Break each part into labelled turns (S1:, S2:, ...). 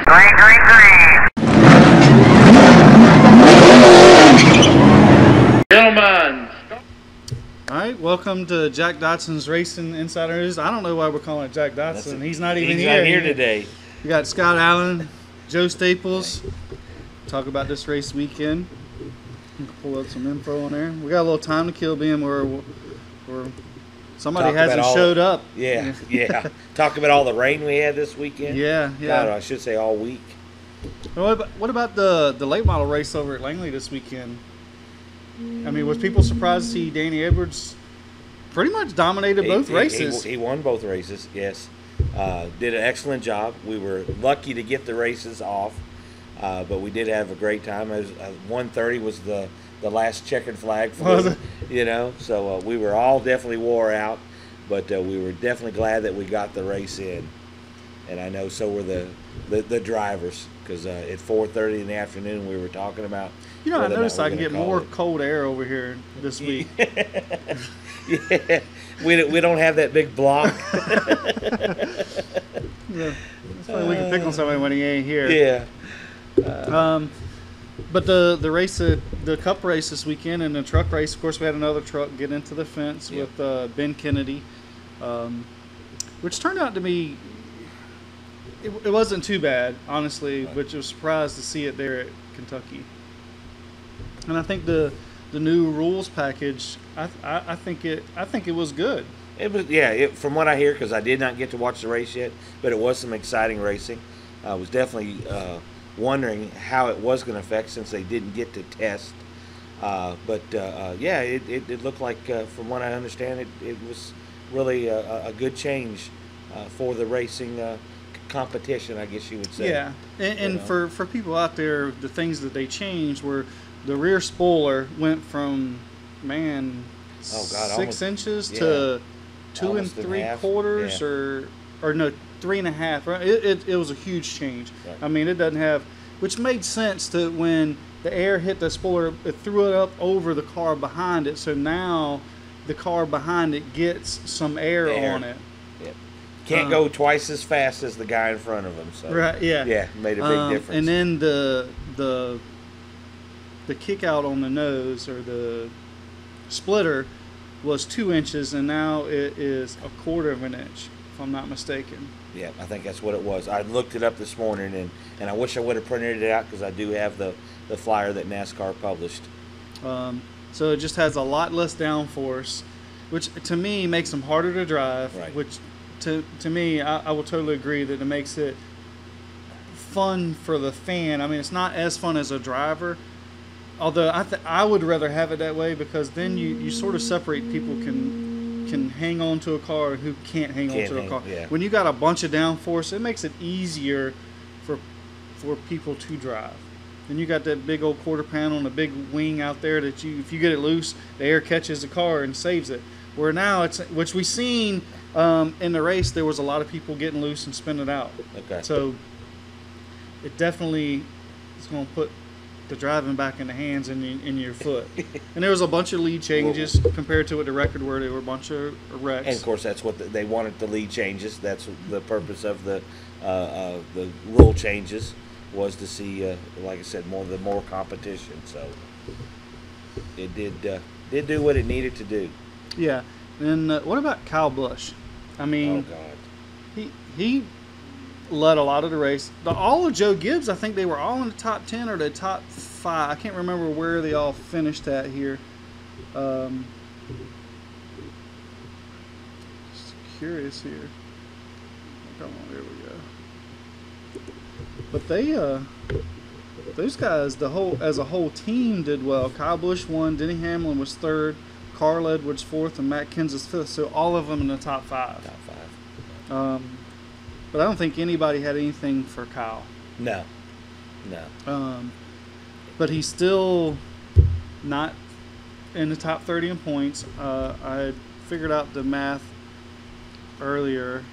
S1: Green, green, green.
S2: Gentlemen.
S3: All right, welcome to Jack Dodson's Racing Insider News. I don't know why we're calling it Jack Dodson. He's not even here.
S2: He's not here today.
S3: We got Scott Allen, Joe Staples. Talk about this race weekend. Pull up some info on there. We got a little time to kill, being where somebody hasn't showed up.
S2: Yeah, yeah. Talk about all the rain we had this weekend.
S3: Yeah.
S2: God, I should say all week.
S3: What about the late model race over at Langley this weekend? I mean, was people surprised to see Danny Edwards pretty much dominated both races?
S2: He won both races, yes. Did an excellent job. We were lucky to get the races off, but we did have a great time. 1:30 was the last checkered flag for them, you know. So we were all definitely wore out, but we were definitely glad that we got the race in. And I know so were the drivers, because at 4:30 in the afternoon we were talking about.
S3: You know, I noticed I can get more cold air over here this week.
S2: Yeah, we don't have that big block.
S3: Yeah, that's why we can pick on somebody when he ain't here.
S2: Yeah.
S3: But the race, the Cup race this weekend, and the truck race. Of course, we had another truck get into the fence with Ben Kennedy, which turned out to be. It wasn't too bad, honestly, but I was surprised to see it there at Kentucky. And I think the new rules package, I think it was good.
S2: It was, from what I hear, because I did not get to watch the race yet, but it was some exciting racing. I was definitely wondering how it was going to affect, since they didn't get to test. It looked like, from what I understand, it was really a good change for the racing competition, I guess you would say.
S3: Yeah, and for people out there, the things that they changed were the rear spoiler went from 6 inches to 2 3/4 or no, 3.5. Right? It was a huge change. Right. I mean, it doesn't have, which made sense to when the air hit the spoiler, it threw it up over the car behind it. So now the car behind it gets some air. On it. Yep.
S2: Can't go twice as fast as the guy in front of him. So
S3: right, yeah,
S2: made a big difference.
S3: And then the kick out on the nose, or the splitter, was 2 inches, and now it is 1/4 of an inch, if I'm not mistaken.
S2: Yeah, I think that's what it was. I looked it up this morning, and I wish I would have printed it out, because I do have the flyer that NASCAR published.
S3: So it just has a lot less downforce, which to me makes them harder to drive.
S2: Right.
S3: Which to me, I will totally agree that it makes it fun for the fan. I mean, it's not as fun as a driver. Although I would rather have it that way, because then you sort of separate people can hang on to a car and who can't hang on to a car.
S2: Yeah.
S3: When you got a bunch of downforce, it makes it easier for people to drive. And you got that big old quarter panel and a big wing out there that if you get it loose, the air catches the car and saves it. Where now which we seen in the race, there was a lot of people getting loose and spinning out.
S2: Okay.
S3: So it definitely is going to put the driving back in the hands and in your foot. And there was a bunch of lead changes compared to the record, where there were a bunch of wrecks.
S2: And of course, that's what they wanted, the lead changes. That's the purpose of the rule changes, was to see, like I said, more competition. So it did do what it needed to do.
S3: Yeah. And what about Kyle Busch? I mean,
S2: oh God,
S3: he led a lot of the race. All of Joe Gibbs, I think they were all in the top 10 or the top 5. I can't remember where they all finished at here. Just curious here. Come on, there we go. But those guys, as a whole team, did well. Kyle Busch won. Denny Hamlin was 3rd. Carl Edwards 4th, and Matt Kenseth 5th. So all of them in the top 5.
S2: Top 5.
S3: But I don't think anybody had anything for Kyle.
S2: No.
S3: But he's still not in the top 30 in points. I figured out the math earlier.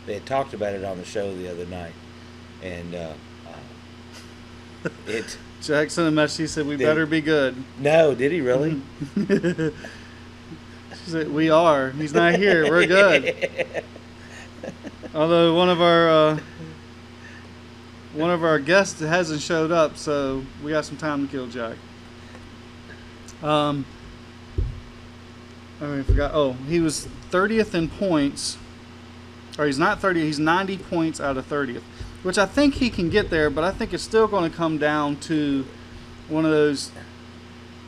S2: They had talked about it on the show the other night, and
S3: Jack sent a message. He said, "We better be good."
S2: No, did he really?
S3: She said, "We are. He's not here. We're good." Although one of our one of our guests hasn't showed up, so we got some time to kill, Jack. I forgot. Oh, he was 30th in points. Or he's not 30. He's 90 points out of 30th, which I think he can get there. But I think it's still going to come down to one of those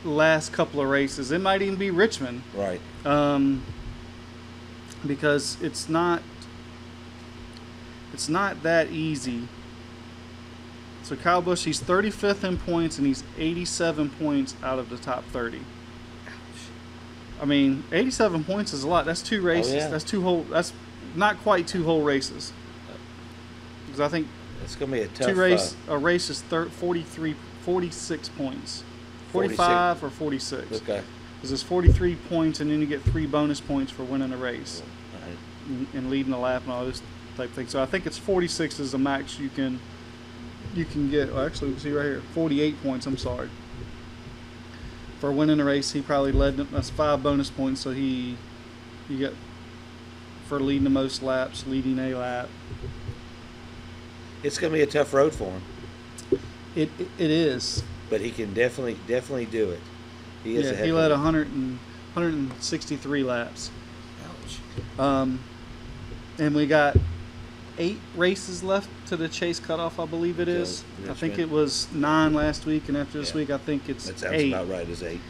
S3: last couple of races. It might even be Richmond,
S2: Right.
S3: because it's not that easy. So Kyle Busch, he's 35th in points, and he's 87 points out of the top 30. I mean, 87 points is a lot. That's 2 races.
S2: Oh, yeah.
S3: That's not quite 2 whole races. Because I think
S2: It's going to be a tough
S3: a race is 46 points. 45 or 46.
S2: Okay.
S3: Because it's 43 points, and then you get 3 bonus points for winning a race
S2: Right.
S3: and leading the lap and all this type of thing. So I think it's 46 is the max you can get. Well, actually, see right here, 48 points. I'm sorry. For winning a race, he probably led. That's 5 bonus points. So you get for leading the most laps, leading a lap.
S2: It's going to be a tough road for him,
S3: It is.
S2: but he can definitely do it. He is.
S3: Yeah, he led 163 laps.
S2: Ouch.
S3: And we got 8 races left to the Chase cutoff, I believe it is. I think it was 9 last week, and after this week, I think it's 8.
S2: That sounds about right. It's 8.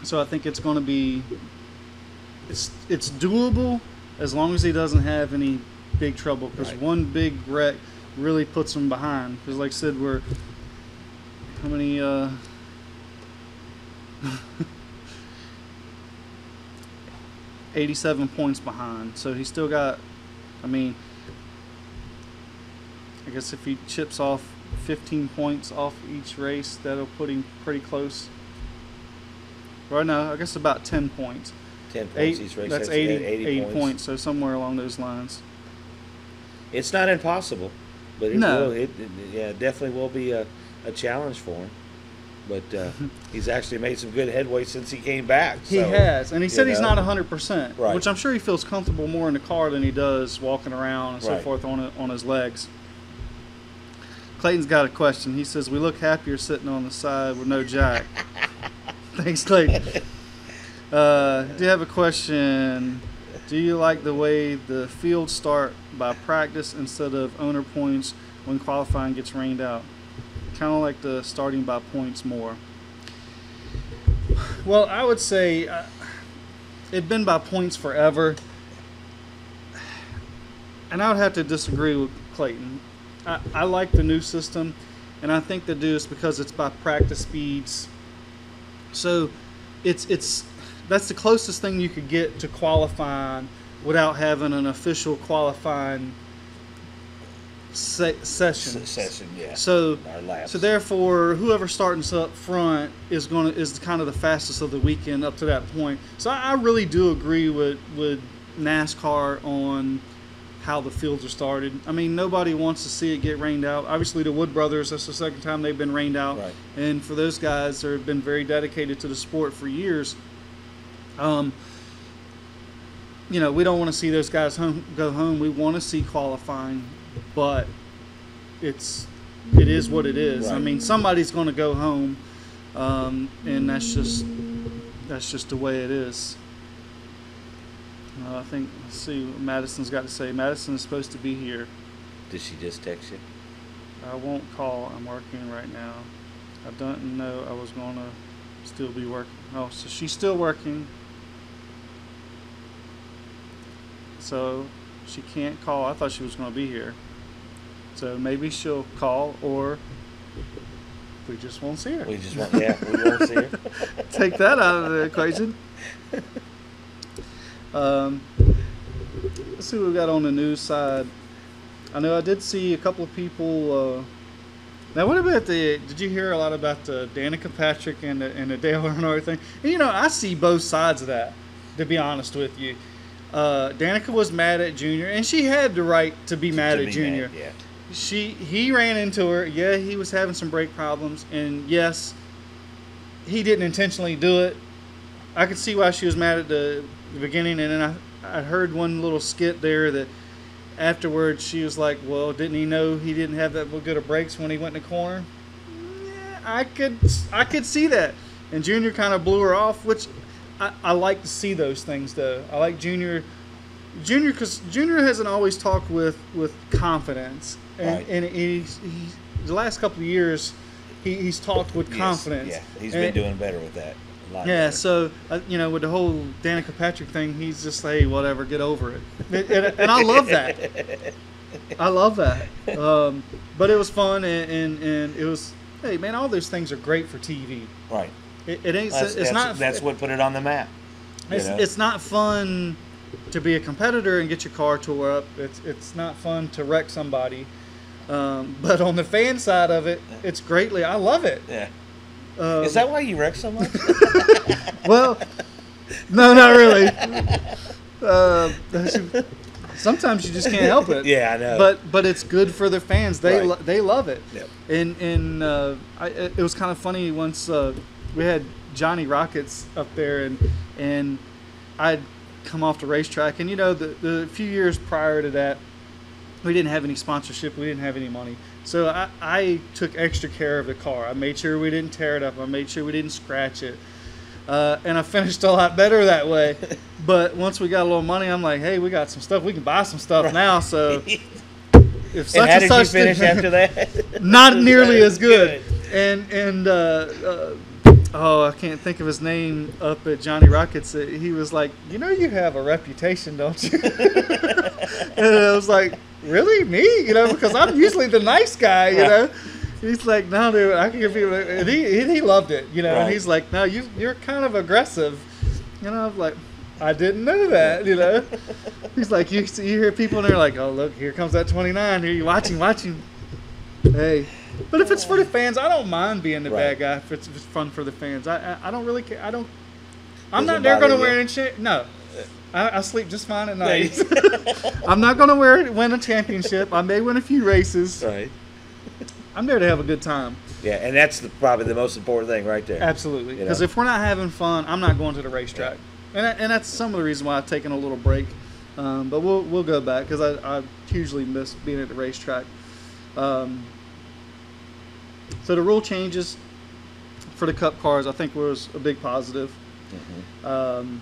S3: So I think it's going to be it's doable as long as he doesn't have any big trouble. Because
S2: Right.
S3: one big wreck really puts him behind. Because like I said, we're how many? 87 points behind. So he's still got. I mean, I guess if he chips off 15 points off each race, that'll put him pretty close. Right now, I guess about 10 points.
S2: 10 points each race.
S3: That's 80 points. So somewhere along those lines.
S2: It's not impossible, but
S3: No.
S2: it definitely will be a challenge for him. But he's actually made some good headway since he came back.
S3: He
S2: So,
S3: has, and he said he's
S2: know.
S3: not 100%,
S2: Right.
S3: which I'm sure he feels comfortable more in the car than he does walking around and so
S2: Right.
S3: forth on his legs. Clayton's got a question. He says, "We look happier sitting on the side with no jack." Thanks, Clayton. Do you have a question? Do you like the way the fields start by practice instead of owner points when qualifying gets rained out? Kind of like the starting by points more. Well, I would say it'd been by points forever, and I would have to disagree with Clayton. I like the new system, and I think they do is because it's by practice speeds. So it's that's the closest thing you could get to qualifying without having an official qualifying session.
S2: Yeah.
S3: So
S2: Our laps.
S3: so therefore, whoever starts up front is kind of the fastest of the weekend up to that point. So I really do agree with NASCAR on how the fields are started. I mean, nobody wants to see it get rained out. Obviously, the Wood brothers, that's the second time they've been rained out.
S2: Right.
S3: And for those guys, they've been very dedicated to the sport for years. We don't want to see those guys go home. We want to see qualifying, but it is what it is.
S2: Right.
S3: I mean, somebody's going to go home, and that's just the way it is. I think, let's see what Madison's got to say. Madison is supposed to be here.
S2: Did she just text you?
S3: I won't call. I'm working right now. I didn't know I was going to still be working. Oh, so she's still working. So she can't call. I thought she was going to be here. So maybe she'll call, or we just won't see her.
S2: We won't see her.
S3: Take that out of the equation. Let's see what we got on the news side. I know I did see a couple of people. Now, what about did you hear a lot about the Danica Patrick and the Dale Earnhardt thing? And, I see both sides of that, to be honest with you. Danica was mad at Junior, and she had the right to be mad at Junior.
S2: Mad, yeah.
S3: He ran into her. Yeah, he was having some brake problems, and yes, he didn't intentionally do it. I could see why she was mad at the beginning, and then I heard one little skit there that afterwards, she was like, "Well, didn't he know he didn't have that good of brakes when he went in the corner?" Yeah, I could see that. And Junior kind of blew her off, which I like to see those things though. I like Junior because Junior hasn't always talked with confidence, and he's the last couple of years he's talked with confidence.
S2: Yeah, he's been doing better with that.
S3: Yeah,
S2: better.
S3: so with the whole Danica Patrick thing, he's just like, hey, whatever, get over it, and I love that. I love that. But it was fun, and it was, hey man, all those things are great for TV.
S2: Right.
S3: It ain't. It's not.
S2: That's what put it on the map.
S3: It's not fun to be a competitor and get your car tore up. It's not fun to wreck somebody. But on the fan side of it, it's greatly. I love it.
S2: Yeah. Is that why you wreck so much?
S3: Well, no, not really. Sometimes you just can't help it.
S2: Yeah, I know.
S3: But it's good for the fans. They
S2: Right.
S3: they love it.
S2: Yep.
S3: And it was kind of funny once we had Johnny Rockets up there, and I'd come off the racetrack, and the few years prior to that, we didn't have any sponsorship, we didn't have any money, so I took extra care of the car. I made sure we didn't tear it up, I made sure we didn't scratch it, and I finished a lot better that way. But once we got a little money, I'm like, hey, we got some stuff, we can buy some stuff now. So if such
S2: and how did
S3: such
S2: you finish after that?
S3: Not nearly as good. And I can't think of his name up at Johnny Rockets. He was like, you have a reputation, don't you? And I was like, really, me? Because I'm usually the nice guy. He's like, no, dude, I can give you. And he loved it.
S2: Right.
S3: And he's like, no, you're kind of aggressive. I'm like, I didn't know that. He's like, you hear people and they're like, oh look, here comes that 29. Here you watching. Hey. But if it's for the fans, I don't mind being the bad guy if it's fun for the fans. I don't really care. I'm not there going to wear any No. I sleep just fine at night. I'm not going to win a championship. I may win a few races.
S2: Right.
S3: I'm there to have a good time.
S2: Yeah, and that's probably the most important thing right there.
S3: Absolutely. Because if we're not having fun, I'm not going to the racetrack. Yeah. And that's some of the reason why I've taken a little break. But we'll go back because I hugely miss being at the racetrack. So the rule changes for the Cup cars, I think, was a big positive. Mm-hmm.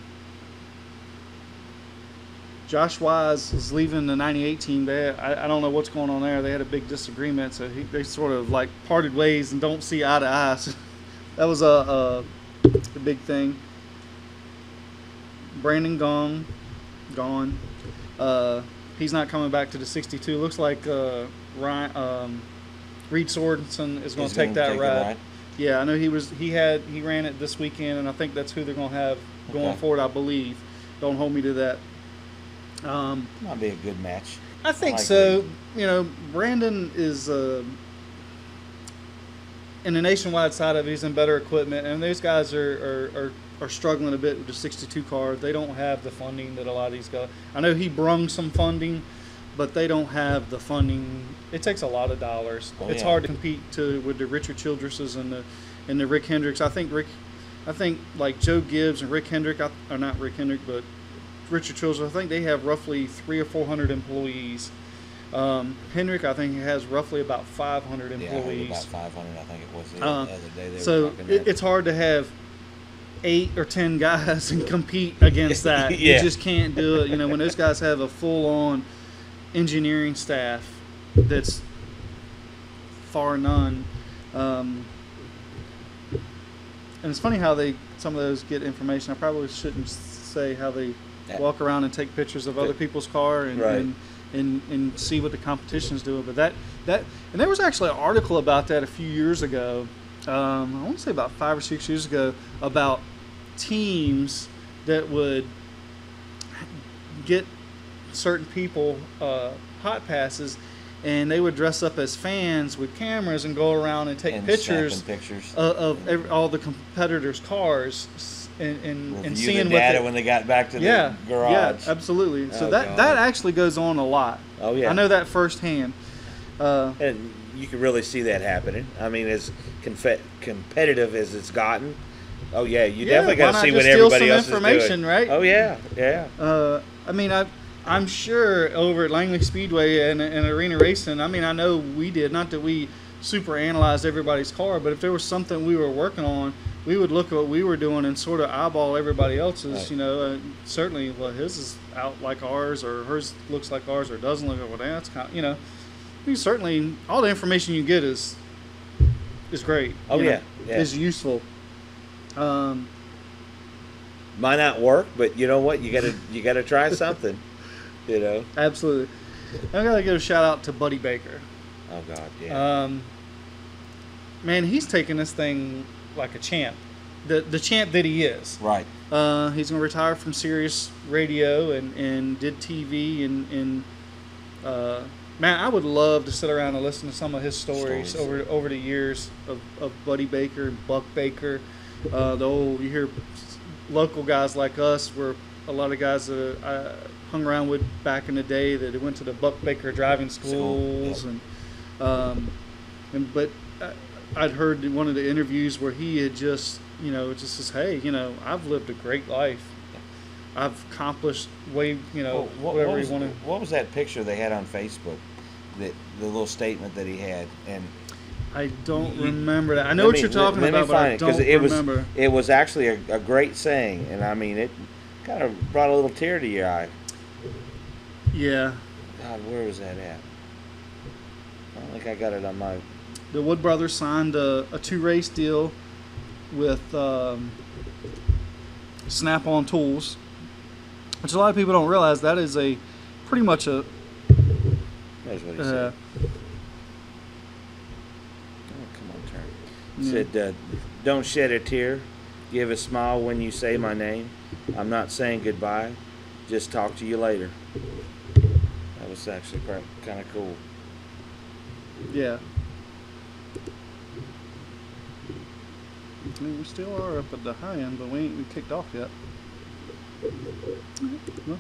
S3: Josh Wise is leaving the 98 team. I don't know what's going on there. They had a big disagreement, so they sort of like parted ways and don't see eye to eye. So that was a big thing. Brandon gone. He's not coming back to the 62. Looks like Reed Sorensen is going to take that ride. Yeah, I know he ran it this weekend, and I think that's who they're going to have going forward, I believe. Don't hold me to that.
S2: Might be a good match.
S3: I think so. Brandon is in the nationwide side of it, he's in better equipment, and those guys are struggling a bit with the 62 car. They don't have the funding that a lot of these guys. I know he brung some funding, but they don't have the funding. It takes a lot of dollars. It's hard to compete with the Richard Childresses and the Rick Hendricks. I think like Joe Gibbs and Rick Hendrick, or not Rick Hendrick, but Richard Childress, I think they have roughly 300 or 400 employees. Hendrick, I think, has roughly about 500 employees.
S2: Yeah, about 500, I think it was the other day.
S3: So it's hard to have 8 or 10 guys and compete against that. You just can't do it. When those guys have a full-on engineering staff that's far none. And it's funny how some of those get information. I probably shouldn't say how they walk around and take pictures of other people's car and see what the competition's doing. But that and there was actually an article about that a few years ago. I want to say about 5 or 6 years ago, about teams that would get certain people hot passes, and they would dress up as fans with cameras and go around and take pictures of all the competitors' cars and seeing
S2: the data when they got back to the garage.
S3: Yeah, absolutely. So that actually goes on a lot.
S2: Oh yeah,
S3: I know that firsthand.
S2: And you can really see that happening. I mean, as competitive as it's gotten. Oh yeah, you definitely got to see what everybody else is doing.
S3: Right?
S2: Oh yeah.
S3: I mean, I'm sure over at Langley Speedway and Arena Racing, I mean, I know we did, not that we super analyzed everybody's car, but if there was something we were working on, we would look at what we were doing and sort of eyeball everybody else's.
S2: Right.
S3: Certainly, well, his is out like ours, or hers looks like ours, or doesn't look like well, that's kind of, certainly all the information you get is great.
S2: Oh, yeah.
S3: Is useful.
S2: Might not work, but you know what? You gotta try something.
S3: Absolutely. I gotta give a shout out to Buddy Baker.
S2: Oh God, yeah.
S3: Man, he's taking this thing like a champ, the champ that he is.
S2: Right.
S3: He's gonna retire from Sirius Radio and did TV and man, I would love to sit around and listen to some of his stories. over the years of Buddy Baker and Buck Baker. You hear local guys like us were a lot of guys that I hung around with back in the day that went to the Buck Baker driving schools. But I'd heard in one of the interviews where he had just says, hey, I've lived a great life. I've accomplished whatever he wanted.
S2: What was that picture they had on Facebook? The little statement that he had, and
S3: I don't remember that. I know what you're talking about, but I don't remember.
S2: It was actually a great saying, and I mean, it kind of brought a little tear to your eye.
S3: Yeah.
S2: God, where was that at? I don't think I got it on my...
S3: The Wood Brothers signed a 2-race deal with Snap-on Tools, which a lot of people don't realize that is pretty much a...
S2: That's what he said. Come on, turn. He said, don't shed a tear. Give a smile when you say my name. I'm not saying goodbye. Just talk to you later. That was actually kind of cool.
S3: Yeah. I mean, we still are up at the high end, but we ain't kicked off yet. Well,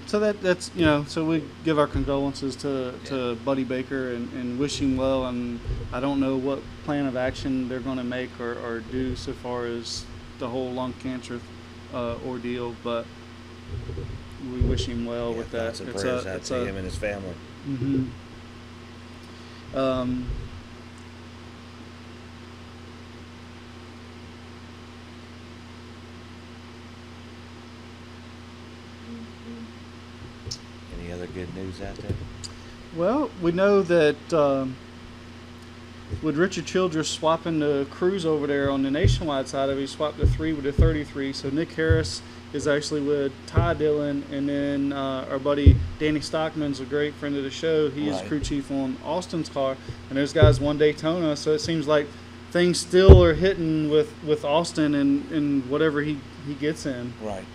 S3: so that's so we give our condolences to Buddy Baker and wish him well, and I don't know what plan of action they're going to make or do so far as the whole lung cancer ordeal, but we wish him well with that.
S2: Thoughts and prayers out to him and his family.
S3: Mm-hmm.
S2: Any other good news out there?
S3: Well, we know that with Richard Childress swapping the crews over there on the nationwide side of it, he swapped the 3 with the 33. So Nick Harris is actually with Ty Dillon, and then our buddy Danny Stockman's a great friend of the show. He is crew chief on Austin's car, and those guys won Daytona. So it seems like things still are hitting with Austin and whatever he gets in.
S2: Right.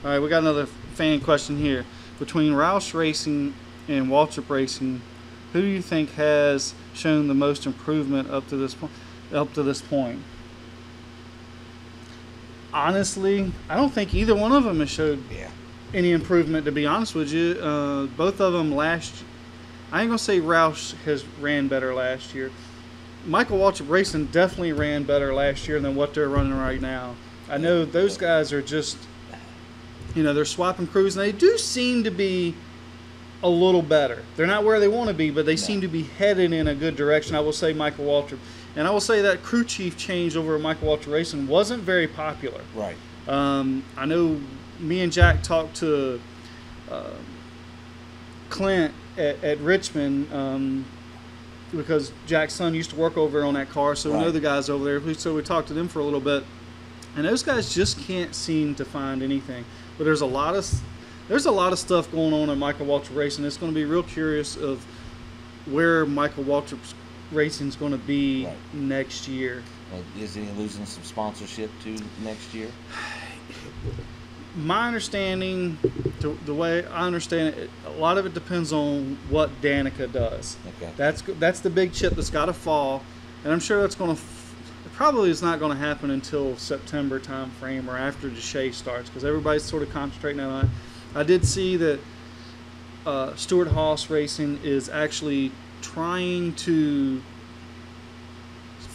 S3: All right, we got another fan question here. Between Roush Racing and Waltrip Racing, who do you think has shown the most improvement up to this point? Honestly, I don't think either one of them has showed any improvement, to be honest with you. Both of them I ain't going to say Roush has ran better last year. Michael Waltrip Racing definitely ran better last year than what they're running right now. I know those guys are just, they're swapping crews, and they do seem to be a little better. They're not where they want to be, but they seem to be headed in a good direction. I will say Michael Waltrip. And I will say that crew chief change over at Michael Waltrip Racing wasn't very popular.
S2: Right.
S3: I know me and Jack talked to Clint at Richmond because Jack's son used to work over on that car, so we know the guys over there. So we talked to them for a little bit. And those guys just can't seem to find anything. But there's a lot of stuff going on at Michael Waltrip Racing. It's going to be real curious of where Michael Waltrip Racing's going to be next year.
S2: Well, is he losing some sponsorship to next year?
S3: My understanding, the way I understand it, a lot of it depends on what Danica does.
S2: Okay.
S3: That's the big chip that's got to fall, and I'm sure that's going to. Probably is not going to happen until September time frame or after Deshae starts, because everybody's sort of concentrating on it. I did see that Stuart Haas Racing is actually trying to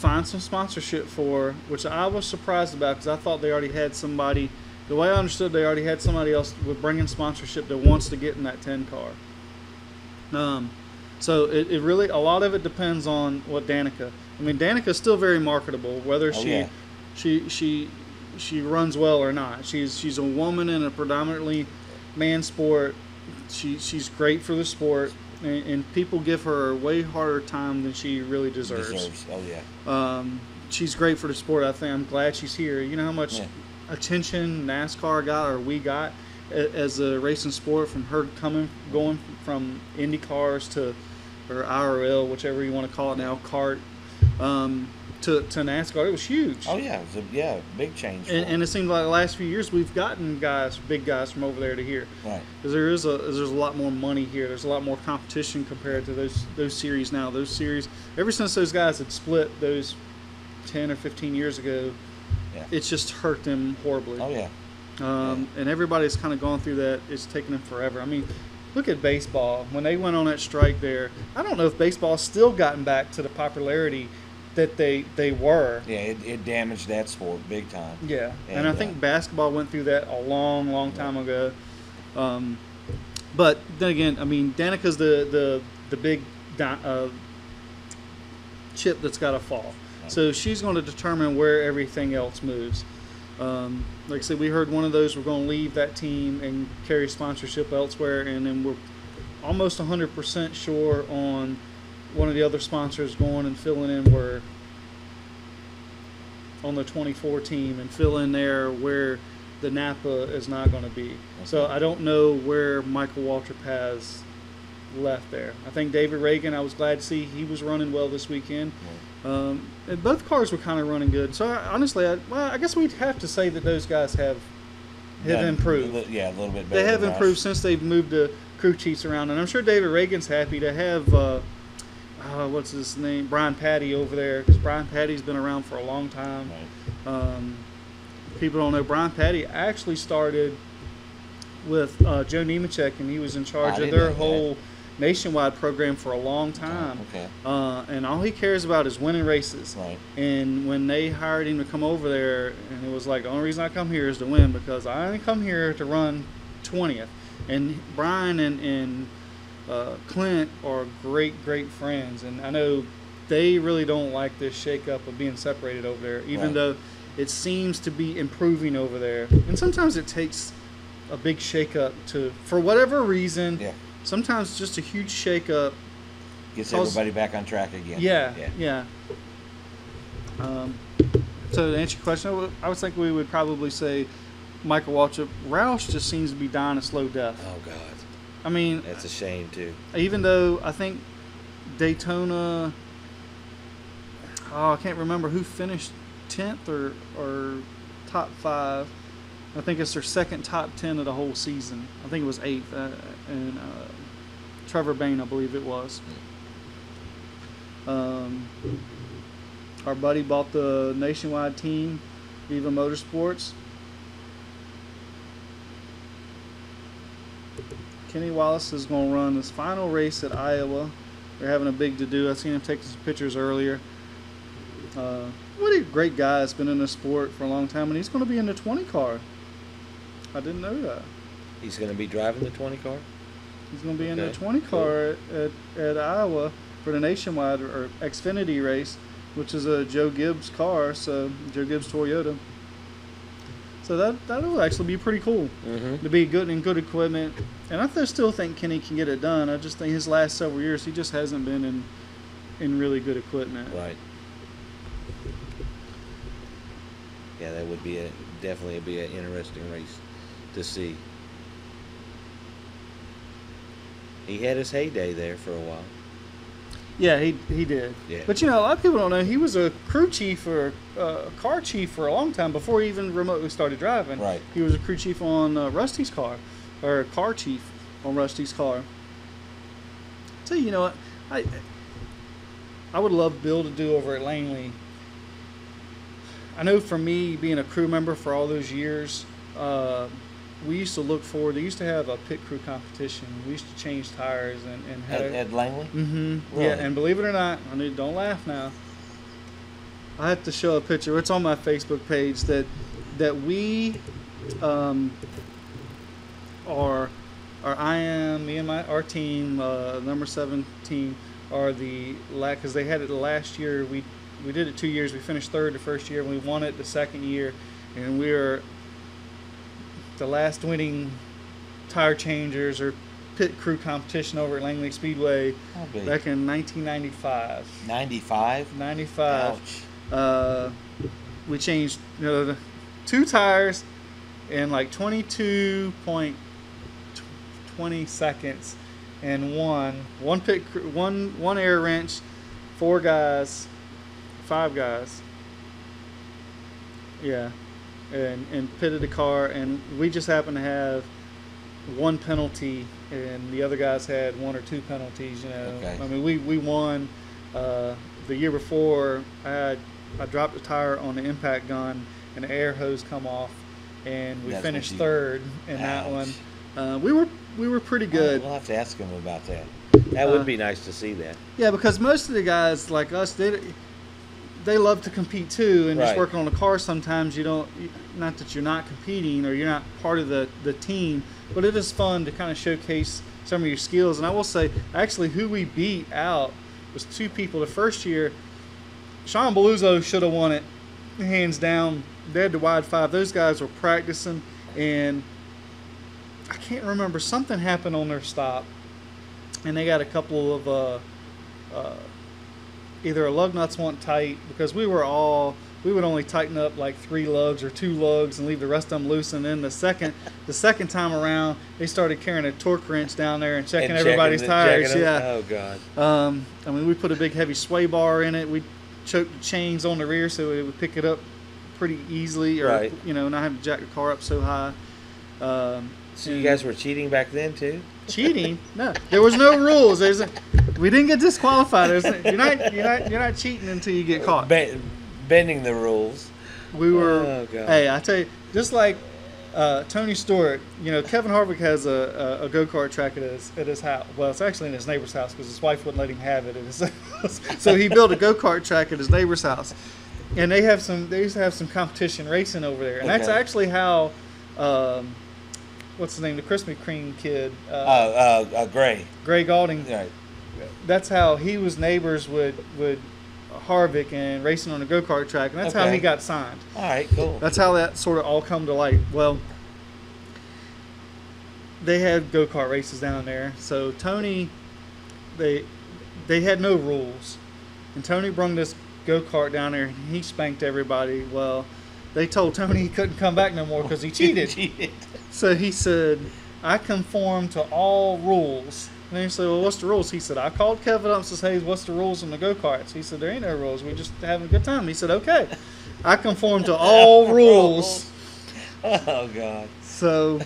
S3: find some sponsorship for, which I was surprised about because I thought they already had somebody. The way I understood, they already had somebody else with bringing sponsorship that wants to get in that 10 car. So it really, a lot of it depends on what Danica. I mean, Danica's still very marketable, whether she runs well or not. She's a woman in a predominantly man sport. She's great for the sport, and people give her a way harder time than she really deserves.
S2: Oh yeah.
S3: She's great for the sport. I think I'm glad she's here. You know how much attention NASCAR got, or we got, as a racing sport, from her going from Indy cars to, or IRL, whichever you want to call it now, kart, to NASCAR. It was huge.
S2: Oh yeah, it was a big change.
S3: And it seems like the last few years we've gotten big guys from over there to here.
S2: Right.
S3: Because there's a lot more money here. There's a lot more competition compared to those series now. Those series, ever since those guys had split those 10 or 15 years ago, it's just hurt them horribly.
S2: Oh yeah.
S3: And everybody's kind of gone through that. It's taken them forever. I mean, look at baseball. When they went on that strike there, I don't know if baseball's still gotten back to the popularity that they were.
S2: Yeah, it damaged that sport big time.
S3: Yeah, and I think basketball went through that a long time ago. But then again, I mean, Danica's the big chip that's got to fall. Right. So she's going to determine where everything else moves. Like I said, we heard one of those were going to leave that team and carry sponsorship elsewhere, and then we're almost 100% sure on one of the other sponsors going and filling in on the 24 team and fill in there where the Napa is not going to be. Okay. So I don't know where Michael Waltrip has left there. I think David Reagan, I was glad to see he was running well this weekend. Right. And both cars were kind of running good. So honestly, I guess we'd have to say that those guys have improved.
S2: A little bit better.
S3: They have improved since they've moved the crew chiefs around. And I'm sure David Reagan's happy to have what's his name, Brian Patty over there, because Brian Patty's been around for a long time. Right. People don't know Brian Patty actually started with Joe Nemechek, and he was in charge of their whole nationwide program for a long time.
S2: Okay.
S3: And all he cares about is winning races.
S2: Right.
S3: And when they hired him to come over there, and it was like, the only reason I come here is to win, because I only come here to run 20th. And Brian and Clint are great friends, and I know they really don't like this shakeup of being separated over there, even though it seems to be improving over there. And sometimes it takes a big shakeup for whatever reason. Yeah. Sometimes just a huge shakeup
S2: gets everybody back on track again.
S3: Yeah. So to answer your question, I would think we would probably say Michael Waltrip. Roush just seems to be dying a slow death.
S2: Oh God.
S3: I mean,
S2: that's a shame too.
S3: Even though I think Daytona, I can't remember who finished 10th or top 5. I think it's their second top 10 of the whole season. I think it was 8th, and Trevor Bayne, I believe it was. Our buddy bought the nationwide team, Viva Motorsports. Kenny Wallace is going to run his final race at Iowa. They're having a big to-do. I've seen him take some pictures earlier. What a great guy. Has been in the sport for a long time, and he's going to be in the 20 car. I didn't know that.
S2: He's going to be driving the 20 car?
S3: He's going to be in the 20 car at Iowa for the nationwide or Xfinity race, which is a Joe Gibbs car, so Joe Gibbs Toyota. So that'll actually be pretty cool to be good equipment. And I still think Kenny can get it done. I just think his last several years he just hasn't been in really good equipment.
S2: Right. Yeah, that would be definitely be an interesting race to see. He had his heyday there for a while.
S3: Yeah, he did. Yeah. But, a lot of people don't know he was a crew chief or car chief for a long time before he even remotely started driving.
S2: Right.
S3: He was a crew chief on Rusty's car, or a car chief on Rusty's car. So, you know what? I would love Bill to do over at Langley. I know for me, being a crew member for all those years, we used to look forward. They used to have a pit crew competition. We used to change tires and
S2: at Langley.
S3: Mm-hmm.
S2: Really?
S3: Yeah, and believe it or not, don't laugh now. I have to show a picture. It's on my Facebook page that we are. Or I am me and our team, number 7 team, are because they had it the last year. We did it 2 years. We finished third the first year, and we won it the second year, and we are the last winning tire changers or pit crew competition over at Langley Speedway back in 1995.
S2: 95?
S3: Ouch. We changed the 2 tires in like 22.20 seconds, and one air wrench, 5 guys. Yeah, and pitted the car, and we just happened to have 1 penalty, and the other guys had 1 or 2 penalties.
S2: Okay.
S3: I mean, we won. The year before, I dropped a tire on the impact gun, and the air hose come off, and we finished third in that one. We were pretty good.
S2: We'll have to ask him about that. That would be nice to see that.
S3: Yeah, because most of the guys like us, they love to compete too, and just working on the car. Sometimes you don't, not that you're not competing or you're not part of the team, but it is fun to kind of showcase some of your skills. And I will say, actually, who we beat out was 2 people. The first year, Sean Beluzzo should have won it, hands down. They had the wide 5. Those guys were practicing, and I can't remember, something happened on their stop, and they got a couple of either lug nuts weren't tight, because we would only tighten up like 3 lugs or 2 lugs and leave the rest of them loose. And then the second time around, they started carrying a torque wrench down there and checking everybody's tires. Yeah.
S2: Oh God.
S3: I mean, we put a big heavy sway bar in it. We choked the chains on the rear so it would pick it up pretty easily, or not have to jack the car up so high.
S2: So you guys were cheating back then too?
S3: Cheating? No, there was no rules. We didn't get disqualified. You're not cheating until you get caught.
S2: Bending the rules.
S3: We were. Oh, God. Hey, I tell you, just like Tony Stewart, Kevin Harvick has a go-kart track at his house. Well, it's actually in his neighbor's house because his wife wouldn't let him have it at his house. So he built a go-kart track at his neighbor's house, and they used to have some competition racing over there, and that's actually how. What's his name? The Krispy Kreme kid. Gray Galding.
S2: Right.
S3: That's how he was neighbors with Harvick and racing on a go-kart track, and that's how he got signed.
S2: All right, cool.
S3: That's how that sort of all come to light. Well, they had go-kart races down there. So Tony, they had no rules, and Tony brung this go-kart down there, and he spanked everybody. Well, they told Tony he couldn't come back no more because he cheated. So he said, I conform to all rules. And they said, well, what's the rules? He said, I called Kevin up and said, hey, what's the rules on the go-karts? He said, there ain't no rules. We're just having a good time. He said, okay. I conform to all rules.
S2: Oh, God.
S3: So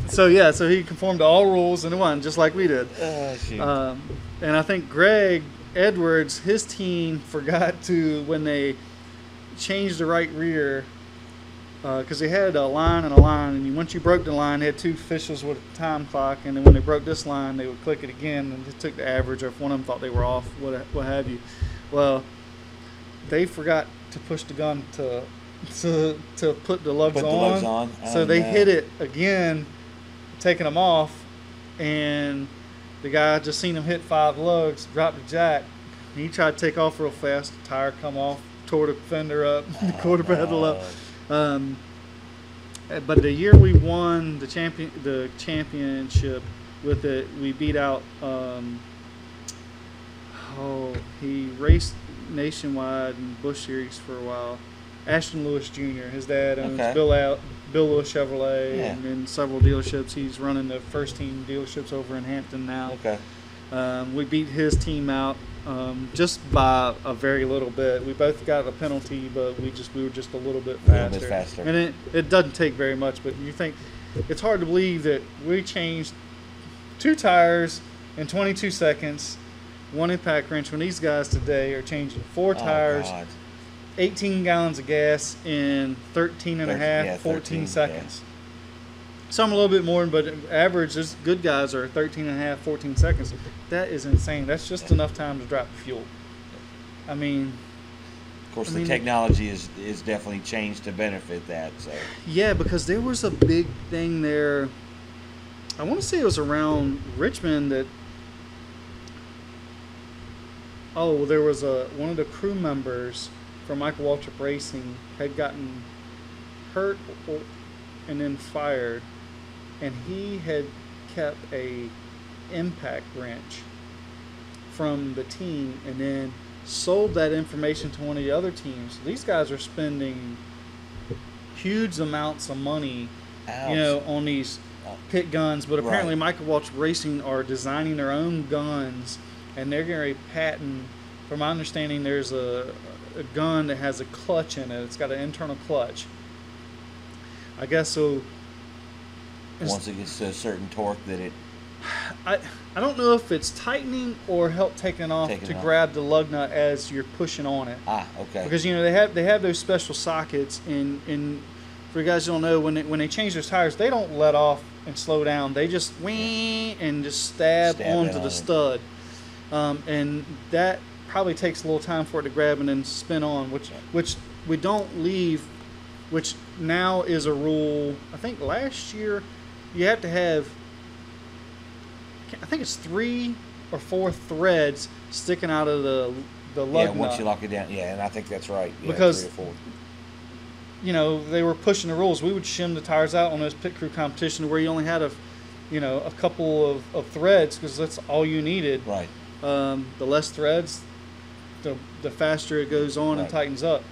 S3: he conformed to all rules and won, just like we did.
S2: Oh, shoot.
S3: And I think Greg Edwards, his team forgot to, when they changed the right rear, because they had a line, and once you broke the line, they had 2 officials with a time clock, and then when they broke this line, they would click it again, and it took the average, or if one of them thought they were off, what have you. Well, they forgot to push the gun to put the lugs on. So they hit it again, taking them off, and the guy just seen him hit 5 lugs, dropped the jack. He tried to take off real fast, the tire come off, tore the fender up, the quarter pedal up. But the year we won the championship with it, we beat out. He raced nationwide in Busch Series for a while. Ashton Lewis Jr. His dad owns Bill Lewis Chevrolet and several dealerships. He's running the first team dealerships over in Hampton now. We beat his team out. Just by a very little bit. We both got a penalty, but we were just a little bit faster. And it doesn't take very much, but you think it's hard to believe that we changed 2 tires in 22 seconds, 1 impact wrench, when these guys today are changing 4 tires, 18 gallons of gas in 13 and a half, 14 seconds. Yeah. Some a little bit more, but average, those good guys are 13 and a half, 14 seconds. That is insane. That's just enough time to drop the fuel. I mean,
S2: Of course, the technology is definitely changed to benefit that. So
S3: yeah, because there was a big thing there. I want to say it was around Richmond that. Oh, there was one of the crew members from Michael Waltrip Racing had gotten hurt and then fired, and he had kept a impact wrench from the team and then sold that information to one of the other teams. These guys are spending huge amounts of money, on these pit guns, but apparently Michael Waltrip Racing are designing their own guns, and they're going to patent. From my understanding, there's a gun that has a clutch in it. It's got an internal clutch. I guess so.
S2: Once it gets to a certain torque, that it.
S3: I don't know if it's tightening or help taking off grab the lug nut as you're pushing on it.
S2: Okay.
S3: Because they have those special sockets, and for you guys who don't know, when they change those tires, they don't let off and slow down. They just wing and just stab onto the stud, and that probably takes a little time for it to grab and then spin on, which we don't leave, which now is a rule. I think last year you have to have, I think it's 3 or 4 threads sticking out of the lug nut.
S2: Yeah, once you lock it down. Yeah, and I think that's right. Yeah,
S3: because
S2: 3 or 4.
S3: They were pushing the rules. We would shim the tires out on those pit crew competitions where you only had a couple of threads, because that's all you needed.
S2: Right.
S3: The less threads, the faster it goes on and tightens up.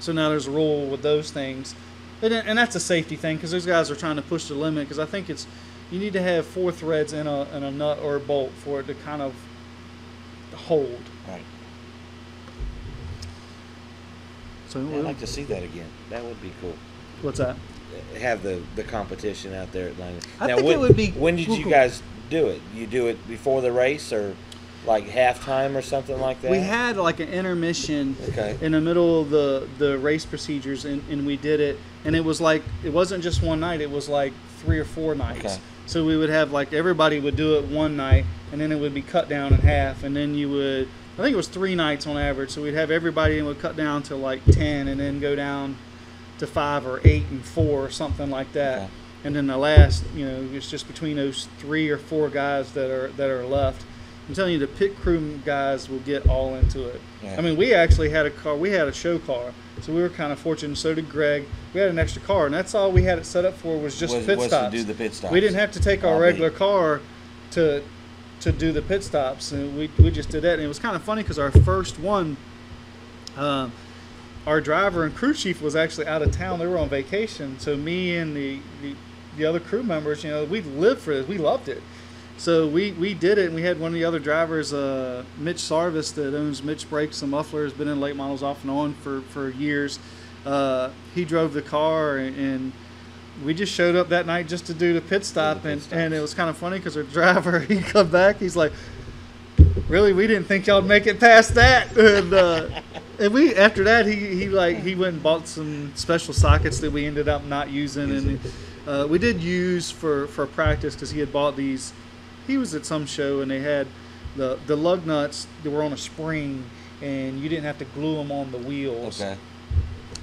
S3: So now there's a rule with those things, and that's a safety thing, because those guys are trying to push the limit. Because I think you need to have 4 threads in a nut or a bolt for it to kind of hold.
S2: Right.
S3: So
S2: I'd like to see that again. That would be cool.
S3: What's that?
S2: Have the competition out there at Atlanta.
S3: I think it would be.
S2: When did you guys do it? You do it before the race, or like halftime or something like that?
S3: We had like an intermission in the middle of the race procedures, and we did it. And it was like, it wasn't just one night. It was like 3 or 4 nights.
S2: Okay.
S3: So we would have, like, everybody would do it one night, and then it would be cut down in half. And then you would, I think it was 3 nights on average. So we'd have everybody, and would cut down to like 10, and then go down to 5 or 8 and 4 or something like that.
S2: Okay.
S3: And then the last, it's just between those 3 or 4 guys that are left. I'm telling you, the pit crew guys will get all into it.
S2: Yeah.
S3: I mean, we actually had a car. We had a show car, so we were kind of fortunate. So did Greg. We had an extra car, and that's all we had it set up for was just pit stops.
S2: To do the pit stops.
S3: We didn't have to take our regular car to do the pit stops, and we just did that. And it was kind of funny because our first one, our driver and crew chief was actually out of town. They were on vacation, so me and the other crew members, we lived for this. We loved it. So we did it, and we had one of the other drivers, Mitch Sarvis, that owns Mitch Brakes and Mufflers, been in late models off and on for years. He drove the car, and we just showed up that night just to do the pit stop, and it was kind of funny because our driver, he come back, he's like, really, we didn't think y'all'd make it past that. And we, after that, he went and bought some special sockets that we ended up not using, and we did use for practice because he had bought these. He was at some show, and they had the lug nuts that were on a spring, and you didn't have to glue them on the wheels.
S2: Okay.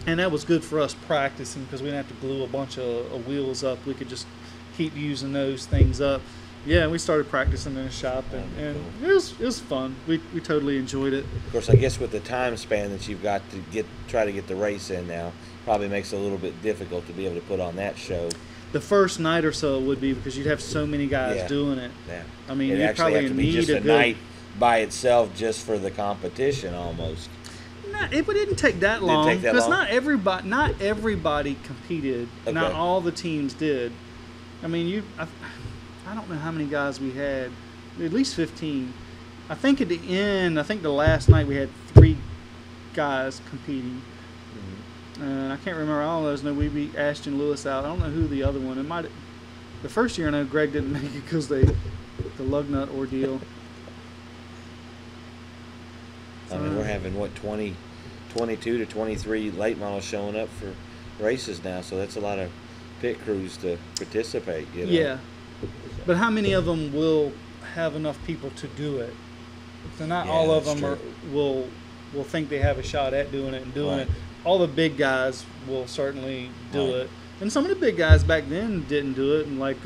S3: And that was good for us practicing because we didn't have to glue a bunch of wheels up. We could just keep using those things up. Yeah, we started practicing in the shop, and cool. It was fun. We totally enjoyed it.
S2: Of course, I guess with the time span that you've got to try to get the race in now, probably makes it a little bit difficult to be able to put on that show.
S3: The first night or so would be because you'd have so many guys doing it.
S2: Yeah.
S3: I mean,
S2: it'd
S3: you'd
S2: actually
S3: probably
S2: have to be
S3: need
S2: just a night by itself just for the competition almost.
S3: It didn't take that long because not everybody competed. Okay. Not all the teams did. I mean, I don't know how many guys we had. At least 15. I think at the end, the last night we had 3 guys competing. I can't remember all of those. No, we beat Ashton Lewis out. I don't know who the other one. It might. The first year, I know Greg didn't make it because the lug nut ordeal.
S2: I mean, we're having 22 to 23 late models showing up for races now, so that's a lot of pit crews to participate.
S3: Yeah, but how many of them will have enough people to do it? So not all of them will will think they have a shot at doing it and doing
S2: Right.
S3: it. All the big guys will certainly do
S2: Right.
S3: it. And some of the big guys back then didn't do it. And like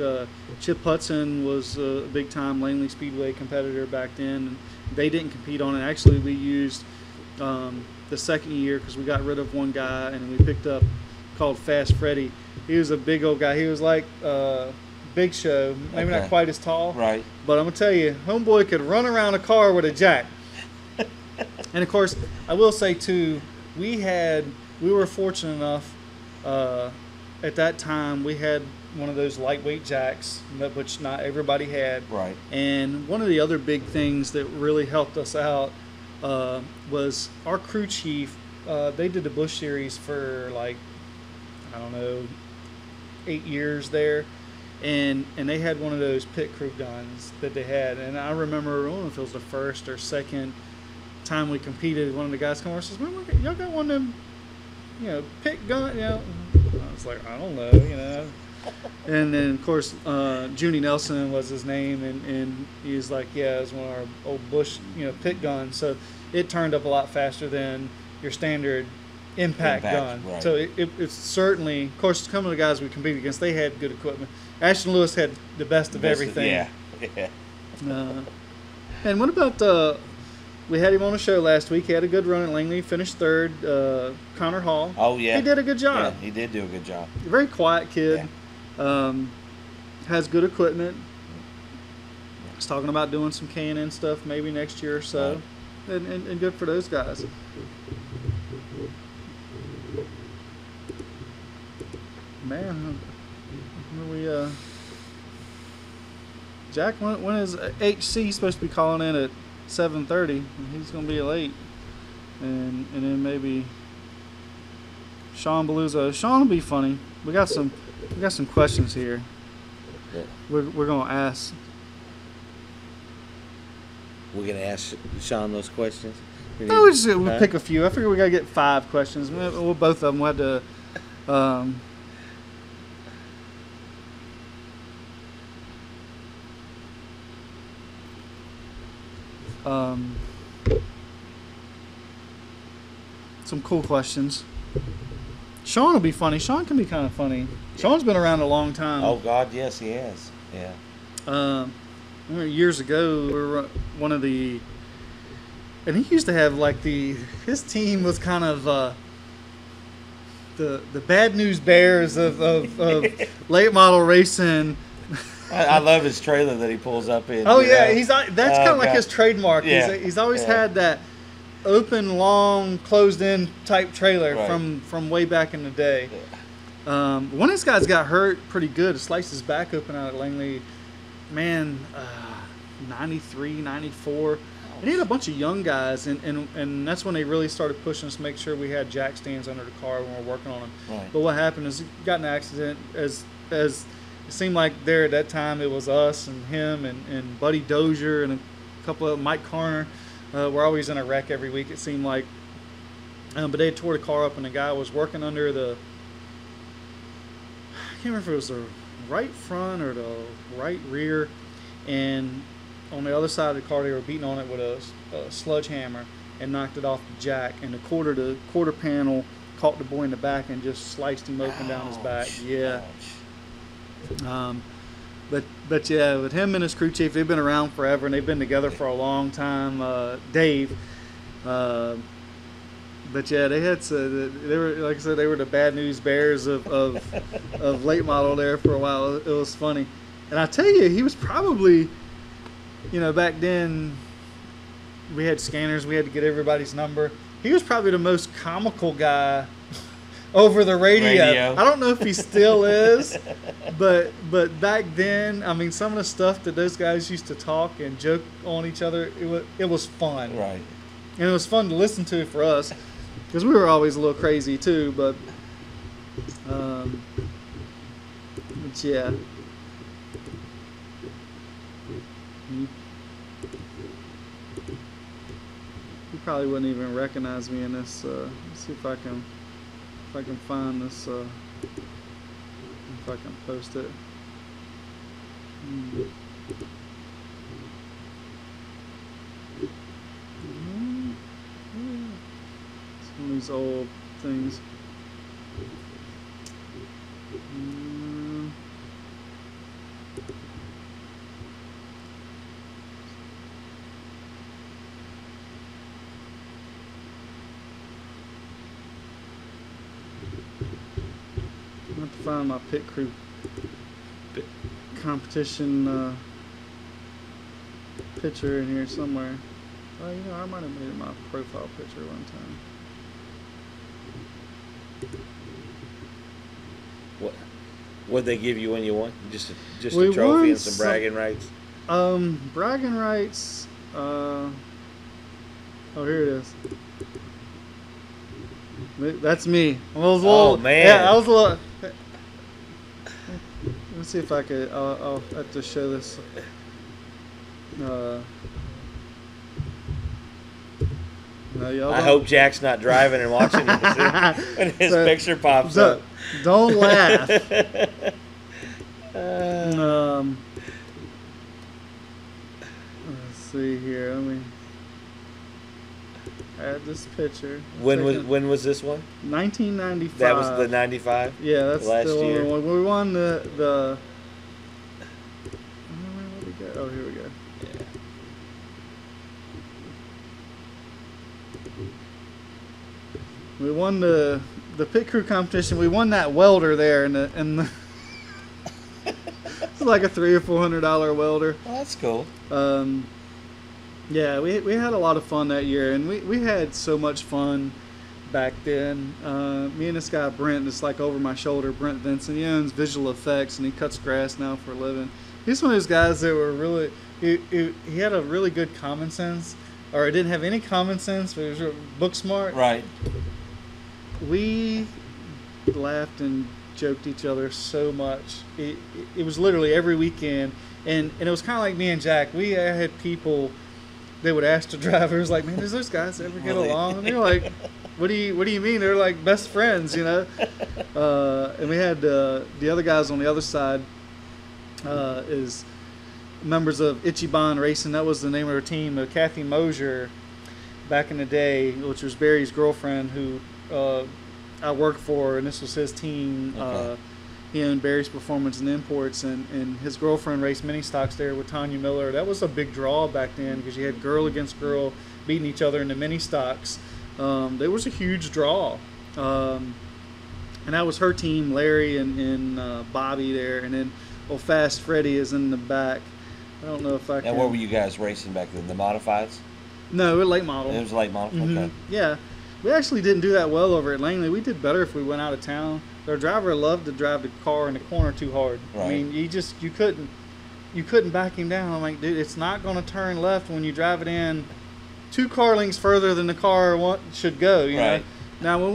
S3: Chip Hudson was a big time Langley Speedway competitor back then. And they didn't compete on it. Actually, we used the second year because we got rid of one guy and we picked up called Fast Freddy. He was a big old guy. He was like Big Show, maybe
S2: Okay.
S3: not quite as tall.
S2: Right.
S3: But I'm going to tell you, homeboy could run around a car with a jack. And of course, I will say too, we were fortunate enough at that time. We had one of those lightweight jacks, which not everybody had.
S2: Right.
S3: And one of the other big things that really helped us out was our crew chief. They did the Busch Series for like, I don't know, 8 years there. And they had one of those pit crew guns that they had. And I remember, I don't know if it was the first or second time we competed, one of the guys come over and says, "Man, y'all got one of them, pit gun, I was like, I don't know, And then, of course, Junie Nelson was his name, and he was like, yeah, it was one of our old Busch, pit guns. So it turned up a lot faster than your standard impact gun.
S2: Right.
S3: So it's certainly, of course, some of the guys we competed against, they had good equipment. Ashton Lewis had the best of everything.
S2: Yeah.
S3: And what about we had him on the show last week. He had a good run at Langley, finished third. Connor Hall.
S2: Oh, yeah.
S3: He did a good job.
S2: Yeah, he did do a good job.
S3: Very quiet kid. Has good equipment. He's talking about doing some K&N stuff maybe next year or so. Right. And good for those guys. Man, Jack, when is HC supposed to be calling in at 7:30? He's going to be late, and then maybe Sean Beluso. Sean will be funny. We got some questions here.
S2: Yeah.
S3: We're going to ask.
S2: We're gonna ask Sean those questions.
S3: No, we'll pick a few. I figure we got to get 5 questions. Well, both of them had to. Some cool questions. Sean will be funny. Sean can be kind of funny. Sean's been around a long time.
S2: Oh God, yes, he has. Yeah.
S3: I remember years ago, we were one of the, and he used to have like his team was kind of the bad news bears of late model racing.
S2: I love his trailer that he pulls up in.
S3: Oh yeah, that's kind of like his trademark.
S2: Yeah.
S3: He's always had that open, long, closed-in type trailer from way back in the day.
S2: Yeah.
S3: One of these guys got hurt pretty good. Sliced his back open out at Langley. Man, 93, 94. And he had a bunch of young guys, and that's when they really started pushing us to make sure we had jack stands under the car when we were working on them.
S2: Right.
S3: But what happened is he got in an accident. As it seemed like there at that time, it was us and him and Buddy Dozier and a couple of Mike Carner. We're always in a wreck every week, it seemed like. But they tore the car up, and the guy was working under the, I can't remember if it was the right front or the right rear, and on the other side of the car they were beating on it with a sledgehammer and knocked it off the jack, and the quarter panel caught the boy in the back and just sliced him open down his back. Yeah. But yeah, with him and his crew chief, they've been around forever and they've been together for a long time. Dave, but yeah, they were, like I said, they were the bad news bears of late model there for a while. It was funny, and I tell you, he was probably, back then we had scanners, we had to get everybody's number. He was probably the most comical guy over the radio. I don't know if he still is, but back then, I mean, some of the stuff that those guys used to talk and joke on each other, it was fun.
S2: Right.
S3: And it was fun to listen to for us, because we were always a little crazy too. But yeah. You probably wouldn't even recognize me in this. Let's see if I can find this. If I can post it. these old things. I have to find my pit crew competition picture in here somewhere. Oh, you know, I might have made it my profile picture one time.
S2: What'd they give you when you won? Just a
S3: We
S2: trophy
S3: won
S2: and some bragging rights?
S3: Bragging rights. Oh, here it is. That's me. I was a little,
S2: Oh, man.
S3: Yeah, I was a little. Let's see if I could. I'll have to show this. No, y'all
S2: I hope Jack's not driving and watching this when his picture pops up.
S3: Don't laugh. Let's see here. Let me add this picture.
S2: When was this one?
S3: 1995.
S2: That was the 95?
S3: Yeah, that's
S2: last
S3: the
S2: year.
S3: one. We won the. Where did we go? Oh, here we go.
S2: Yeah.
S3: We won the pit crew competition. We won that welder there, and the it's like a $300 or $400 welder.
S2: Oh, that's cool.
S3: Yeah, we had a lot of fun that year, and we had so much fun back then. Me and this guy Brent, that's like over my shoulder, Brent Vincent. He owns visual effects, and he cuts grass now for a living. He's one of those guys that were really he had a really good common sense, or he didn't have any common sense, but he was book smart.
S2: Right.
S3: We laughed and joked each other so much. It was literally every weekend, and it was kind of like me and Jack. We had people they would ask the drivers, like, "Man, does those guys ever get along?" And they're like, "What do you mean?" They're like best friends, you know. And we had the other guys on the other side is members of Ichiban Racing. That was the name of her team. Kathy Mosier, back in the day, which was Barry's girlfriend, who I worked for, and this was his team.
S2: Okay.
S3: He owned Barry's Performance and Imports, and his girlfriend raced mini stocks there with Tanya Miller. That was a big draw back then because you had girl against girl beating each other in the mini stocks. There was a huge draw, and that was her team, Larry and Bobby there, and then Fast Freddy is in the back. I don't know if I can.
S2: And where were you guys racing back then? The modifieds?
S3: No, we're late model.
S2: It was late model.
S3: Mm-hmm.
S2: Okay.
S3: Yeah, we actually didn't do that well over at Langley. We did better if we went out of town. Their driver loved to drive the car in the corner too hard.
S2: Right.
S3: I mean, you couldn't back him down. I'm like, dude, it's not going to turn left when you drive it in 2 car lengths further than the car should go. You know. Now, when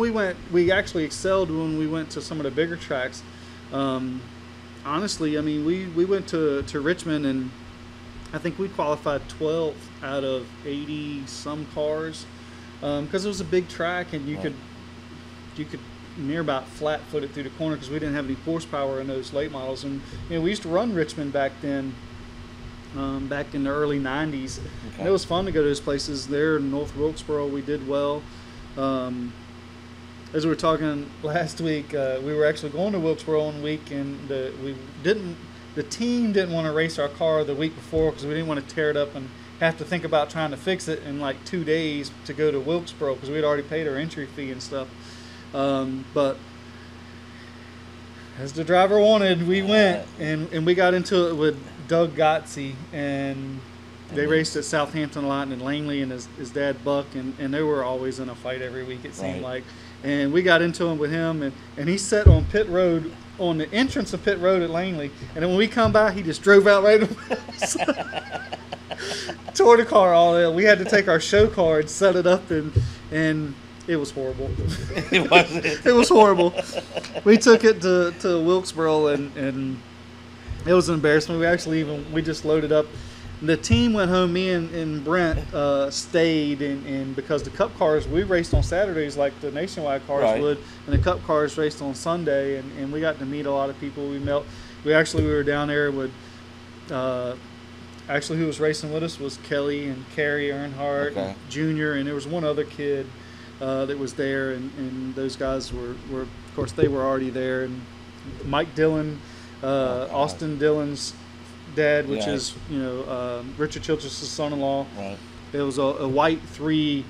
S3: we actually excelled when we went to some of the bigger tracks. Honestly, I mean, we went to Richmond, and I think we qualified 12th out of 80 some cars, because it was a big track, and you could near about flat foot it through the corner because we didn't have any horsepower in those late models. And we used to run Richmond back then, back in the early 90s. Okay. And it was fun to go to those places. There in North Wilkesboro, we did well. As we were talking last week, we were actually going to Wilkesboro one week, and the team didn't want to race our car the week before because we didn't want to tear it up and have to think about trying to fix it in like 2 days to go to Wilkesboro because we'd already paid our entry fee and stuff. But as the driver wanted, we went, and we got into it with Doug Gotze, and they raced at Southampton a lot, and Langley and his dad Buck, and they were always in a fight every week, it seemed like. And we got into him with him, and he sat on pit road, on the entrance of pit road at Langley, and then when we come by, he just drove out right away. Tore the car all in. We had to take our show car and set it up, and it was horrible.
S2: It wasn't.
S3: It was horrible. We took it to Wilkesboro, and it was an embarrassment. We just loaded up. The team went home. Me and Brent stayed, and because the Cup cars, we raced on Saturdays like the Nationwide cars would, and the Cup cars raced on Sunday, and we got to meet a lot of people. We were down there with, who was racing with us was Kelly and Kerry Earnhardt Jr., and there was one other kid that was there, and those guys were of course they were already there, and Mike Dillon, Austin Dillon's dad, which is Richard Childress' son-in-law.
S2: Right.
S3: It was a white 3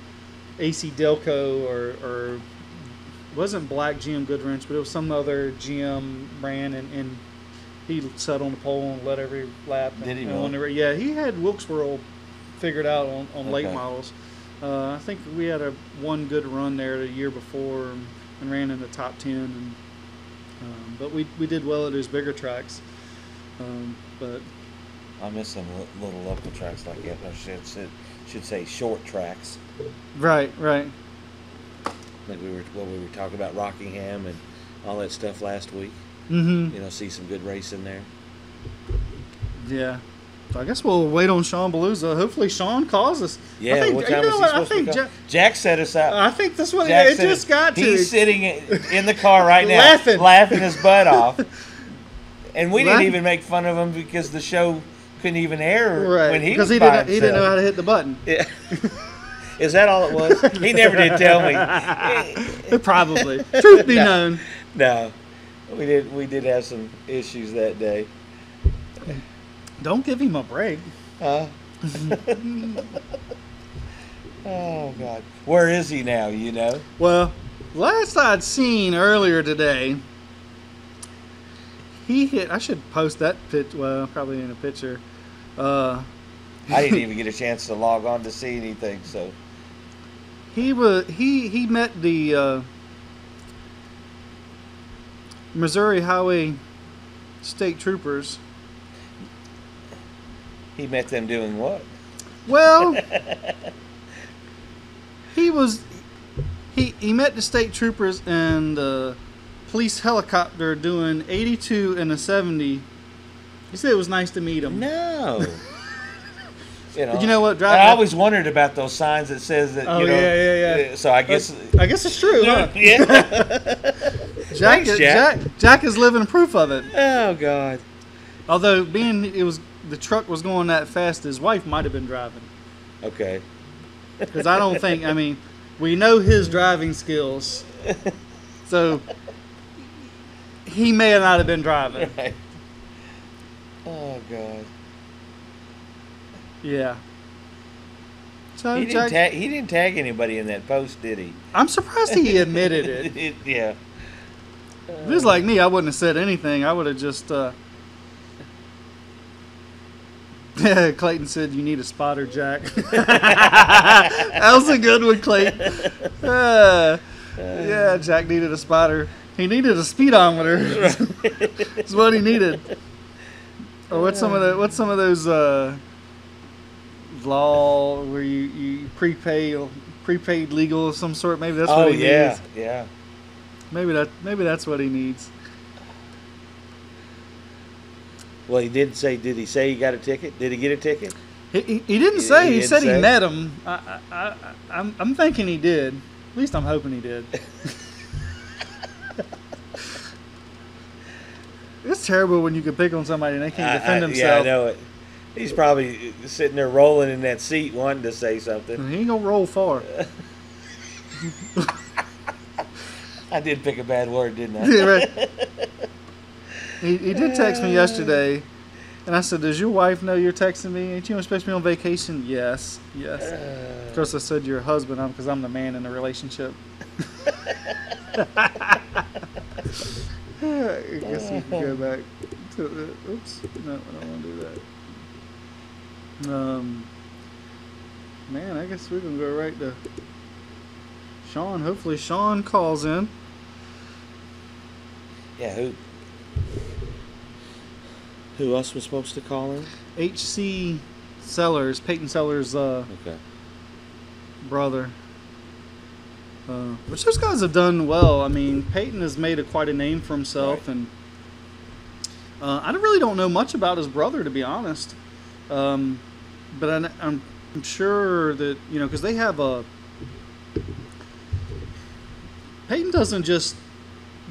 S3: AC Delco or wasn't black GM Goodwrench, but it was some other GM brand, and he sat on the pole and led every lap.
S2: Did he
S3: really? Yeah, he had Wilkesboro figured out on late models. I think we had one good run there the year before and ran in the top 10. And, but we did well at those bigger tracks. But
S2: I miss some little local tracks like that. I should say short tracks.
S3: Right.
S2: Like we were talking about Rockingham and all that stuff last week.
S3: Mm-hmm.
S2: See some good racing there.
S3: Yeah. So I guess we'll wait on Sean Beluza. Hopefully Sean calls us.
S2: Yeah, what time is he supposed to come? Jack set us up.
S3: I think that's what it just got to.
S2: He's sitting in the car right now, laughing his butt off. And we didn't even make fun of him because the show couldn't even air when he was by himself.
S3: Because he didn't know how to hit the button.
S2: Yeah. Is that all it was? He never did tell me.
S3: Probably. Truth be known.
S2: No. We did have some issues that day.
S3: Don't give him a break.
S2: Oh God. Where is he now,
S3: Well, last I'd seen earlier today, he hit. I should post that picture. Well, probably in a picture.
S2: I didn't even get a chance to log on to see anything. So
S3: he met the Missouri Highway State Troopers.
S2: He met them doing what?
S3: Well, he met the state troopers and the police helicopter doing 82 and a 70. He said it was nice to meet him.
S2: No.
S3: But you know what?
S2: I always wondered about those signs that says that.
S3: Yeah.
S2: So I guess
S3: it's true, huh?
S2: Yeah.
S3: Jack is living proof of it.
S2: Oh God.
S3: Although the truck was going that fast, his wife might have been driving.
S2: Okay.
S3: Because I don't think, we know his driving skills. So, he may not have been driving.
S2: Right. Oh, God.
S3: Yeah. So
S2: he didn't tag anybody in that post, did he?
S3: I'm surprised he admitted it.
S2: Yeah.
S3: If it was like me, I wouldn't have said anything. I would have just... Clayton said you need a spotter, Jack. That was a good one, Clayton. Yeah, Jack needed a spotter. He needed a speedometer. That's what he needed. Or what's some of those law where you prepaid legal of some sort? Maybe that's what he needs.
S2: Yeah.
S3: Maybe that's what he needs.
S2: Well, he did say. Did he say he got a ticket? Did he get a ticket?
S3: He didn't say. He said he met him. I'm thinking he did. At least I'm hoping he did. It's terrible when you can pick on somebody and they can't defend themselves.
S2: Yeah, I know it. He's probably sitting there rolling in that seat wanting to say something.
S3: He ain't going to roll far.
S2: I did pick a bad word, didn't I?
S3: Yeah, right. He did text me yesterday, and I said, "Does your wife know you're texting me? Ain't you supposed to be on vacation?" Yes. Of course, I said you're a husband because I'm the man in the relationship. I guess we can go back to the... Oops. No, I don't want to do that. Man, I guess we're going to go right to Sean. Hopefully Sean calls in.
S2: Yeah, who else was supposed to call in?
S3: H.C. Sellers, Peyton Sellers' brother. Which those guys have done well. I mean, Peyton has made quite a name for himself, right. And I really don't know much about his brother, to be honest. But I'm sure that, because they have Peyton doesn't just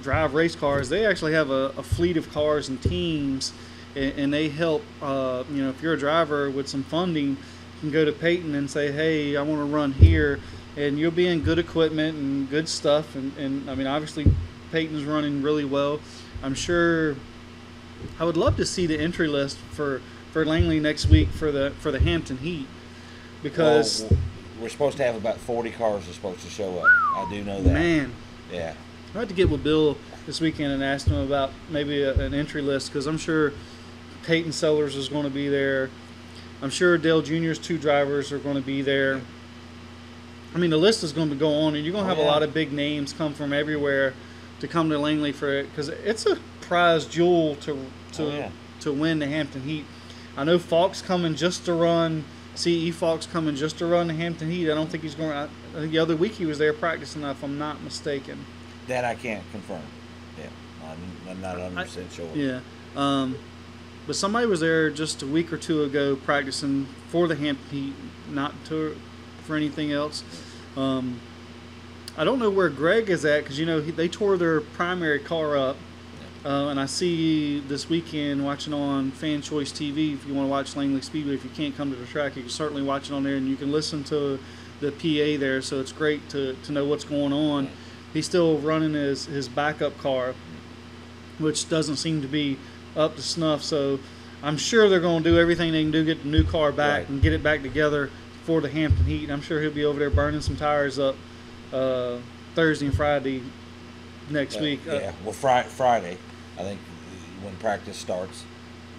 S3: drive race cars. They actually have a fleet of cars and teams, and they help, if you're a driver with some funding, you can go to Peyton and say, hey, I want to run here. and you'll be in good equipment and good stuff. And I mean, obviously, Peyton's running really well. I'm sure. I would love to see the entry list for Langley next week for the Hampton Heat, because
S2: we're supposed to have about 40 cars are supposed to show up. I do know that.
S3: Man,
S2: yeah.
S3: I had to get with Bill this weekend and ask him about maybe an entry list, because I'm sure Peyton Sellers is going to be there. I'm sure Dale Jr.'s 2 drivers are going to be there. I mean, the list is going to go on, and you're going to have a lot of big names come from everywhere to come to Langley for it, because it's a prize jewel to win the Hampton Heat. I know Falk's coming just to run. CE Falk's coming just to run the Hampton Heat. I don't think he's going. I think the other week he was there practicing, if I'm not mistaken.
S2: That I can't confirm. Yeah, I'm not 100% sure.
S3: Yeah. But somebody was there just a week or two ago practicing for the Hampton Heat, not for anything else. I don't know where Greg is at, because they tore their primary car up, and I see this weekend watching on Fan Choice TV. If you want to watch Langley Speedway, if you can't come to the track, you can certainly watch it on there, and you can listen to the PA there. So it's great to know what's going on. He's still running his backup car, which doesn't seem to be up to snuff. So I'm sure they're going to do everything they can do to get the new car back and get it back together for the Hampton Heat. And I'm sure he'll be over there burning some tires up Thursday and Friday next week.
S2: Well, Friday, I think, when practice starts.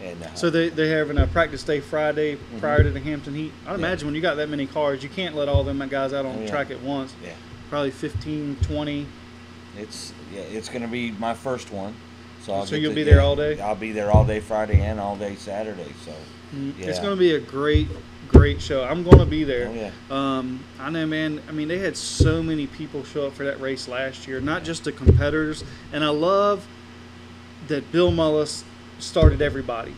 S2: And
S3: so they're having a practice day Friday prior to the Hampton Heat. I'd imagine when you got that many cars, you can't let all them guys out on the track at once.
S2: Yeah.
S3: Probably 15, 20.
S2: It's going to be my first one. So
S3: you'll be there all day?
S2: I'll be there all day Friday and all day Saturday. So
S3: it's going to be a great show. I'm going to be there.
S2: Oh, yeah.
S3: I know, man. I mean, they had so many people show up for that race last year, not just the competitors. And I love that Bill Mullis started everybody.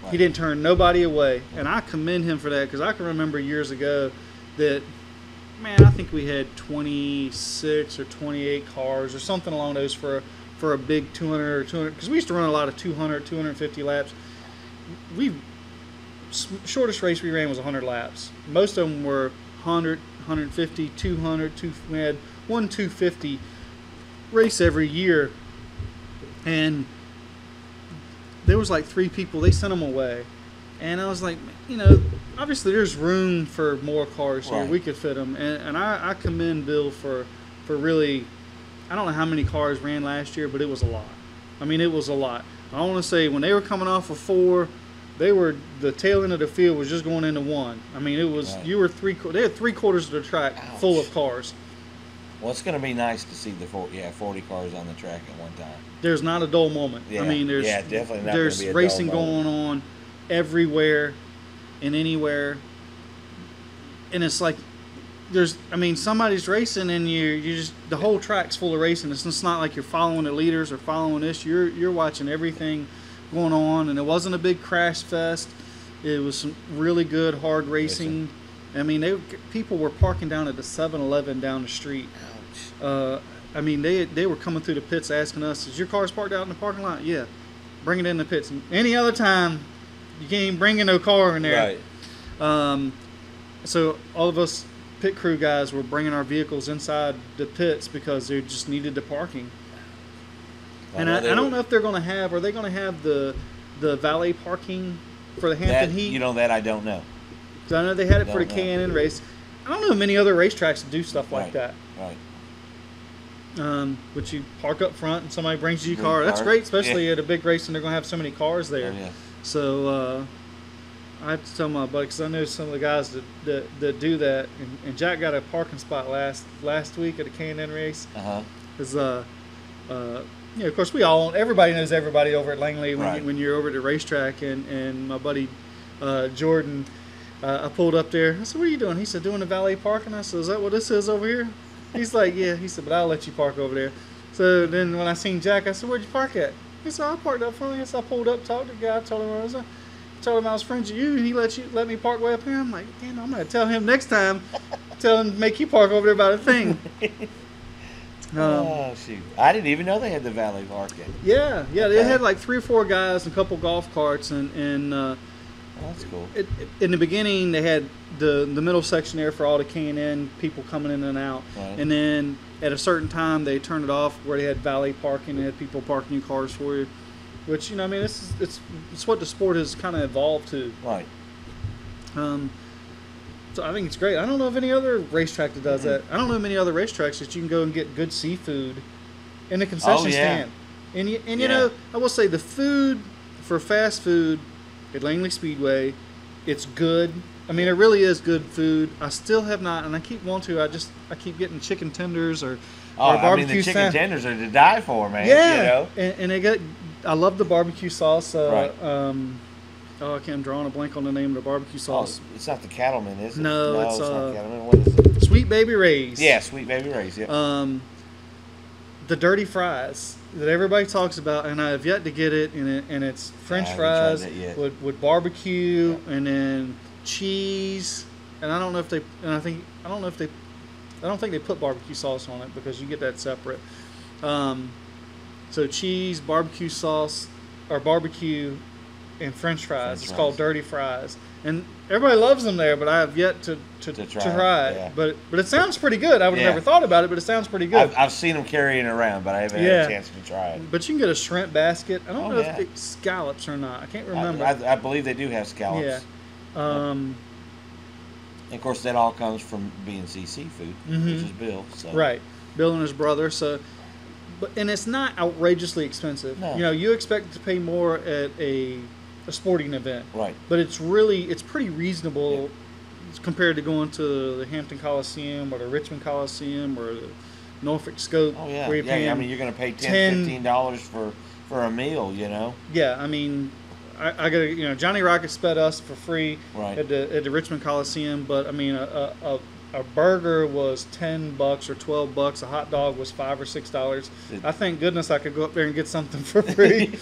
S3: Right. He didn't turn nobody away. And I commend him for that, because I can remember years ago that, man, I think we had 26 or 28 cars or something along those for a big 200 or 200, because we used to run a lot of 200, 250 laps. Shortest race we ran was 100 laps. Most of them were 100, 150, 200. We had 250 race every year, and there was like 3 people. They sent them away, and I was like, obviously there's room for more cars here. Right. We could fit them, and I commend Bill for really. I don't know how many cars ran last year, but it was a lot. I mean, it was a lot. I want to say when they were coming off of 4, the tail end of the field was just going into 1. I mean, it was they had 3/4 of the track full of cars.
S2: Well, it's going to be nice to see the 40 cars on the track at one time.
S3: There's not a dull moment.
S2: Yeah.
S3: I mean,
S2: definitely not.
S3: There's racing going on everywhere and anywhere, and it's like somebody's racing, and you just the whole track's full of racing. It's just not like you're following the leaders or following this. You're watching everything going on, and it wasn't a big crash fest. It was some really good hard racing. I mean, people were parking down at the 7-Eleven down the street.
S2: Ouch.
S3: I mean, they were coming through the pits asking us, "Is your car's parked out in the parking lot?" Yeah, bring it in the pits. And any other time, you can't even bring no car in there.
S2: Right.
S3: So all of us pit crew guys were bringing our vehicles inside the pits because they just needed the parking. And I don't know if they're going to have. Are they going to have the valet parking for the Hampton Heat?
S2: That I don't know.
S3: So I know they had it for the K&N race. I don't know many other racetracks that do stuff like that.
S2: Right.
S3: But you park up front and somebody brings you your car. That's great, especially at a big race and they're going to have so many cars there.
S2: Oh, yeah.
S3: So I have to tell my buddy, because I know some of the guys that do that. And Jack got a parking spot last week at a K&N race. Because of course, everybody knows everybody over at Langley when you're over at the racetrack. And my buddy Jordan, I pulled up there. I said, "What are you doing?" He said, "Doing the valet parking." I said, "Is that what this is over here?" He's like, "Yeah." He said, "But I'll let you park over there." So then when I seen Jack, I said, "Where'd you park at?" He said, "I parked up front." I pulled up, talked to the guy, told him where I was at. Told him I was friends with you, and he let me park way up here. I'm like, damn, I'm gonna tell him next time. Tell him to make you park over there by the thing.
S2: Oh shoot! I didn't even know they had the valet parking.
S3: Yeah, they had like 3 or 4 guys and a couple golf carts, and
S2: Oh, that's cool.
S3: In the beginning, they had the middle section there for all the K&N people coming in and out.
S2: Right.
S3: And then at a certain time, they turned it off where they had valet parking. They had people parking your cars for you. Which, I mean, it's what the sport has kind of evolved to.
S2: Right.
S3: So I think it's great. I don't know of any other racetrack that does that. I don't know of many other racetracks that you can go and get good seafood in the concession stand. And you know, I will say the food for fast food at Langley Speedway, it's good. I mean, it really is good food. I still have not, and I keep wanting to. I keep getting chicken tenders or barbecue.
S2: I mean, the chicken tenders are to die for, man.
S3: Yeah,
S2: you know?
S3: and they got. I love the barbecue sauce.
S2: Right.
S3: I'm drawing a blank on the name of the barbecue sauce.
S2: Oh, it's not the Cattleman, is it?
S3: No,
S2: it's not Cattleman. What is it?
S3: Sweet Baby Ray's.
S2: Yeah, Sweet Baby Ray's. Yeah.
S3: The dirty fries that everybody talks about, and I have yet to get it. And it's French fries with barbecue and then cheese. And I don't know if they. And I don't think they put barbecue sauce on it because you get that separate. So cheese, barbecue sauce, or barbecue, and French fries. It's called dirty fries, and everybody loves them there. But I have yet to try it. Yeah. But it sounds pretty good. I would have never thought about it, but it sounds pretty good.
S2: I've seen them carrying it around, but I haven't had a chance to try it.
S3: But you can get a shrimp basket. I don't know if it's scallops or not. I can't remember.
S2: I believe they do have scallops.
S3: Yeah.
S2: And of course, that all comes from B&C Seafood, which is Bill. So.
S3: Right, Bill and his brother. So. And it's not outrageously expensive.
S2: No.
S3: You know, you expect to pay more at a sporting event.
S2: Right.
S3: But it's pretty reasonable compared to going to the Hampton Coliseum or the Richmond Coliseum or the Norfolk Scope.
S2: Oh, yeah.
S3: Where
S2: I mean, you're going to pay $10, $15 for a meal, you know? Yeah,
S3: I mean, I got to, Johnny Rockets fed us for free at the Richmond Coliseum, but I mean, a burger was $10 or $12. A hot dog was $5 or $6. I thank goodness I could go up there and get something for free.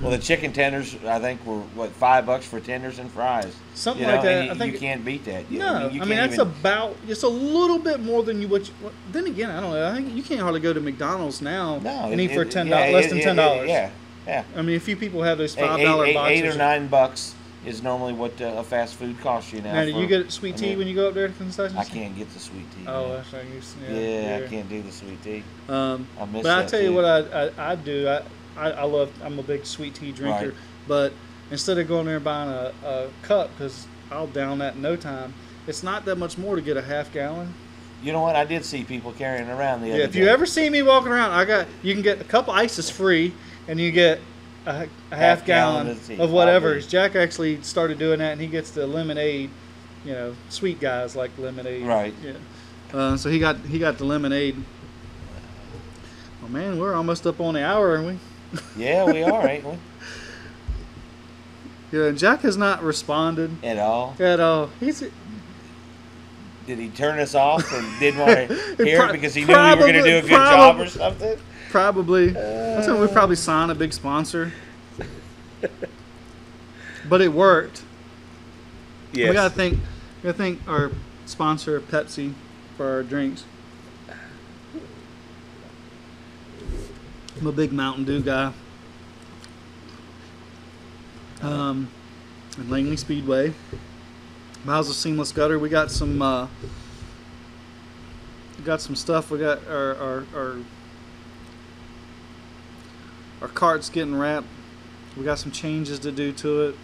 S2: Well, the chicken tenders I think were $5 for tenders and fries.
S3: Something like that.
S2: I think you can't beat that.
S3: No, I mean that's about just a little bit more than you would. Then again, I don't know. I think you can't hardly go to McDonald's now and eat for $10, less than $10.
S2: Yeah.
S3: I mean, a few people have those $5 boxes.
S2: $8 or $9 is normally what a fast food costs you now.
S3: Now, do you get sweet tea when you go up there to concessions?
S2: I can't get the sweet tea.
S3: Oh, that's right.
S2: I can't do the sweet tea.
S3: I miss that. But I tell you what I do. I'm a big sweet tea drinker.
S2: Right.
S3: But instead of going there and buying a cup, because I'll down that in no time, it's not that much more to get a half gallon.
S2: You know what? I did see people carrying around the other day.
S3: If you ever see me walking around, you can get a cup of ice is free, and you get a half gallon of whatever. Jack actually started doing that, and he gets the lemonade. Sweet guys like lemonade.
S2: Right.
S3: Yeah. So he got the lemonade. Oh man, we're almost up on the hour, aren't we?
S2: Yeah, we are, ain't we?
S3: Yeah, Jack has not responded
S2: at all. Did he turn us off and didn't want to hear it because he knew we were going to do a good job or something?
S3: Probably. That's when we probably sign a big sponsor. But it worked. Yes. We gotta thank our sponsor Pepsi for our drinks. I'm a big Mountain Dew guy. And Langley Speedway. Miles of Seamless Gutter. We got some stuff. We got our cart's getting wrapped. We got some changes to do to it.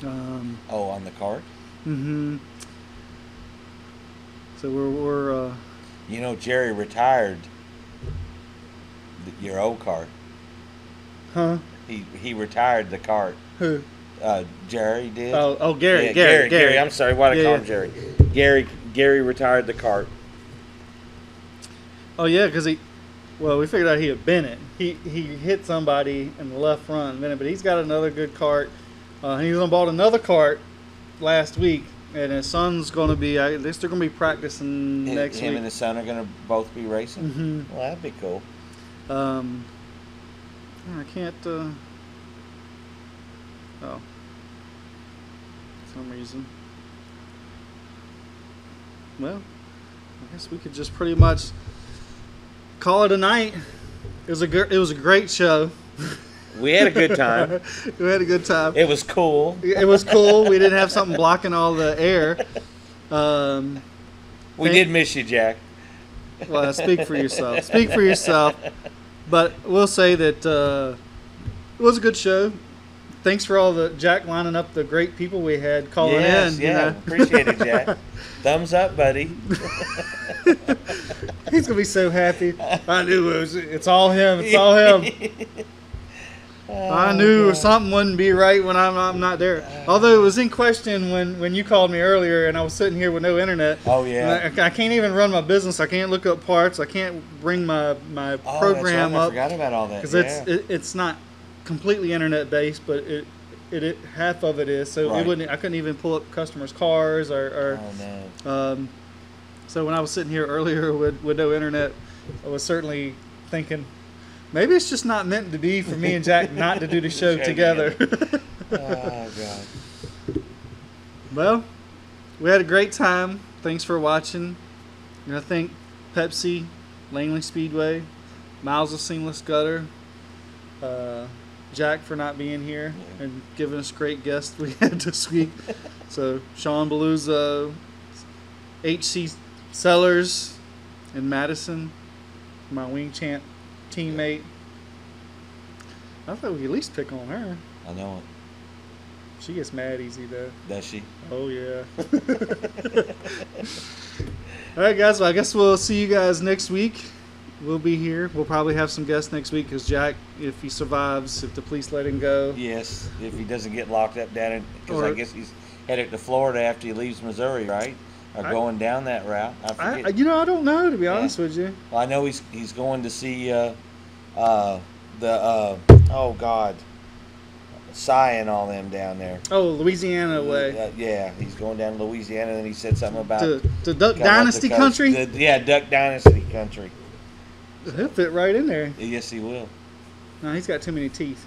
S2: On the cart?
S3: Mm-hmm. So we're
S2: Jerry retired your old cart.
S3: Huh?
S2: He retired the cart.
S3: Who?
S2: Jerry did.
S3: Gary.
S2: Yeah,
S3: Gary.
S2: I'm sorry. Why did I call him Jerry? Gary retired the cart.
S3: Oh yeah, because we figured out he had been it. He hit somebody in the left front, but he's got another good cart. He's bought another cart last week, and his son's going to be. I guess they're going to be practicing next week.
S2: Him and his son are going to both be racing.
S3: Mm-hmm.
S2: Well, that'd be cool.
S3: I can't. For some reason. Well, I guess we could just pretty much call it a night. It was a great show.
S2: We had a good time.
S3: We had a good time.
S2: It was cool.
S3: It was cool. We didn't have something blocking all the air.
S2: We did miss you, Jack.
S3: Well, speak for yourself. Speak for yourself. But we'll say that it was a good show. Thanks for all the Jack lining up the great people we had calling in.
S2: Yeah, appreciate it, Jack. Thumbs up, buddy.
S3: He's gonna be so happy. I knew it's all him. It's all him. I knew something wouldn't be right when I'm not there. Although it was in question when you called me earlier and I was sitting here with no internet.
S2: Oh yeah.
S3: I can't even run my business. I can't look up parts. I can't bring my program
S2: that's right.
S3: up.
S2: I forgot about all that.
S3: Because it's not completely internet based, but it half of it is. So
S2: right.
S3: I couldn't even pull up customers' cars or.
S2: Oh no.
S3: So when I was sitting here earlier with no internet, I was certainly thinking, maybe it's just not meant to be for me and Jack not to do the show together.
S2: Oh, God.
S3: Well, we had a great time. Thanks for watching. And I thank Pepsi, Langley Speedway, Miles of Seamless Gutter, Jack for not being here and giving us great guests we had this week. So Sean Beluzzo, HC Sellers in Madison, my wing champ teammate. I thought we could at least pick on her.
S2: I know it.
S3: She gets mad easy though.
S2: Does she?
S3: Oh yeah. All right, guys. Well, I guess we'll see you guys next week. We'll be here. We'll probably have some guests next week because Jack, if he survives, if the police let him go.
S2: Yes, if he doesn't get locked up down in, because I guess he's headed to Florida after he leaves Missouri, right? Or going down that route. I forget.
S3: I don't know, to be honest with you.
S2: Well, I know he's going to see Cy and all them down there.
S3: Oh, Louisiana way.
S2: Yeah, he's going down to Louisiana, and then he said something about
S3: to Duck Dynasty country.
S2: Duck Dynasty country.
S3: He'll fit right in there.
S2: Yes, he will.
S3: No, he's got too many teeth.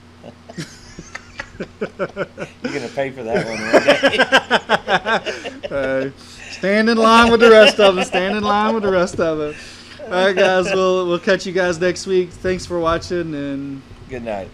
S2: You're gonna pay for that one one day.
S3: Stand in line with the rest of them. Stand in line with the rest of them. All right, guys. We'll catch you guys next week. Thanks for watching and
S2: good night.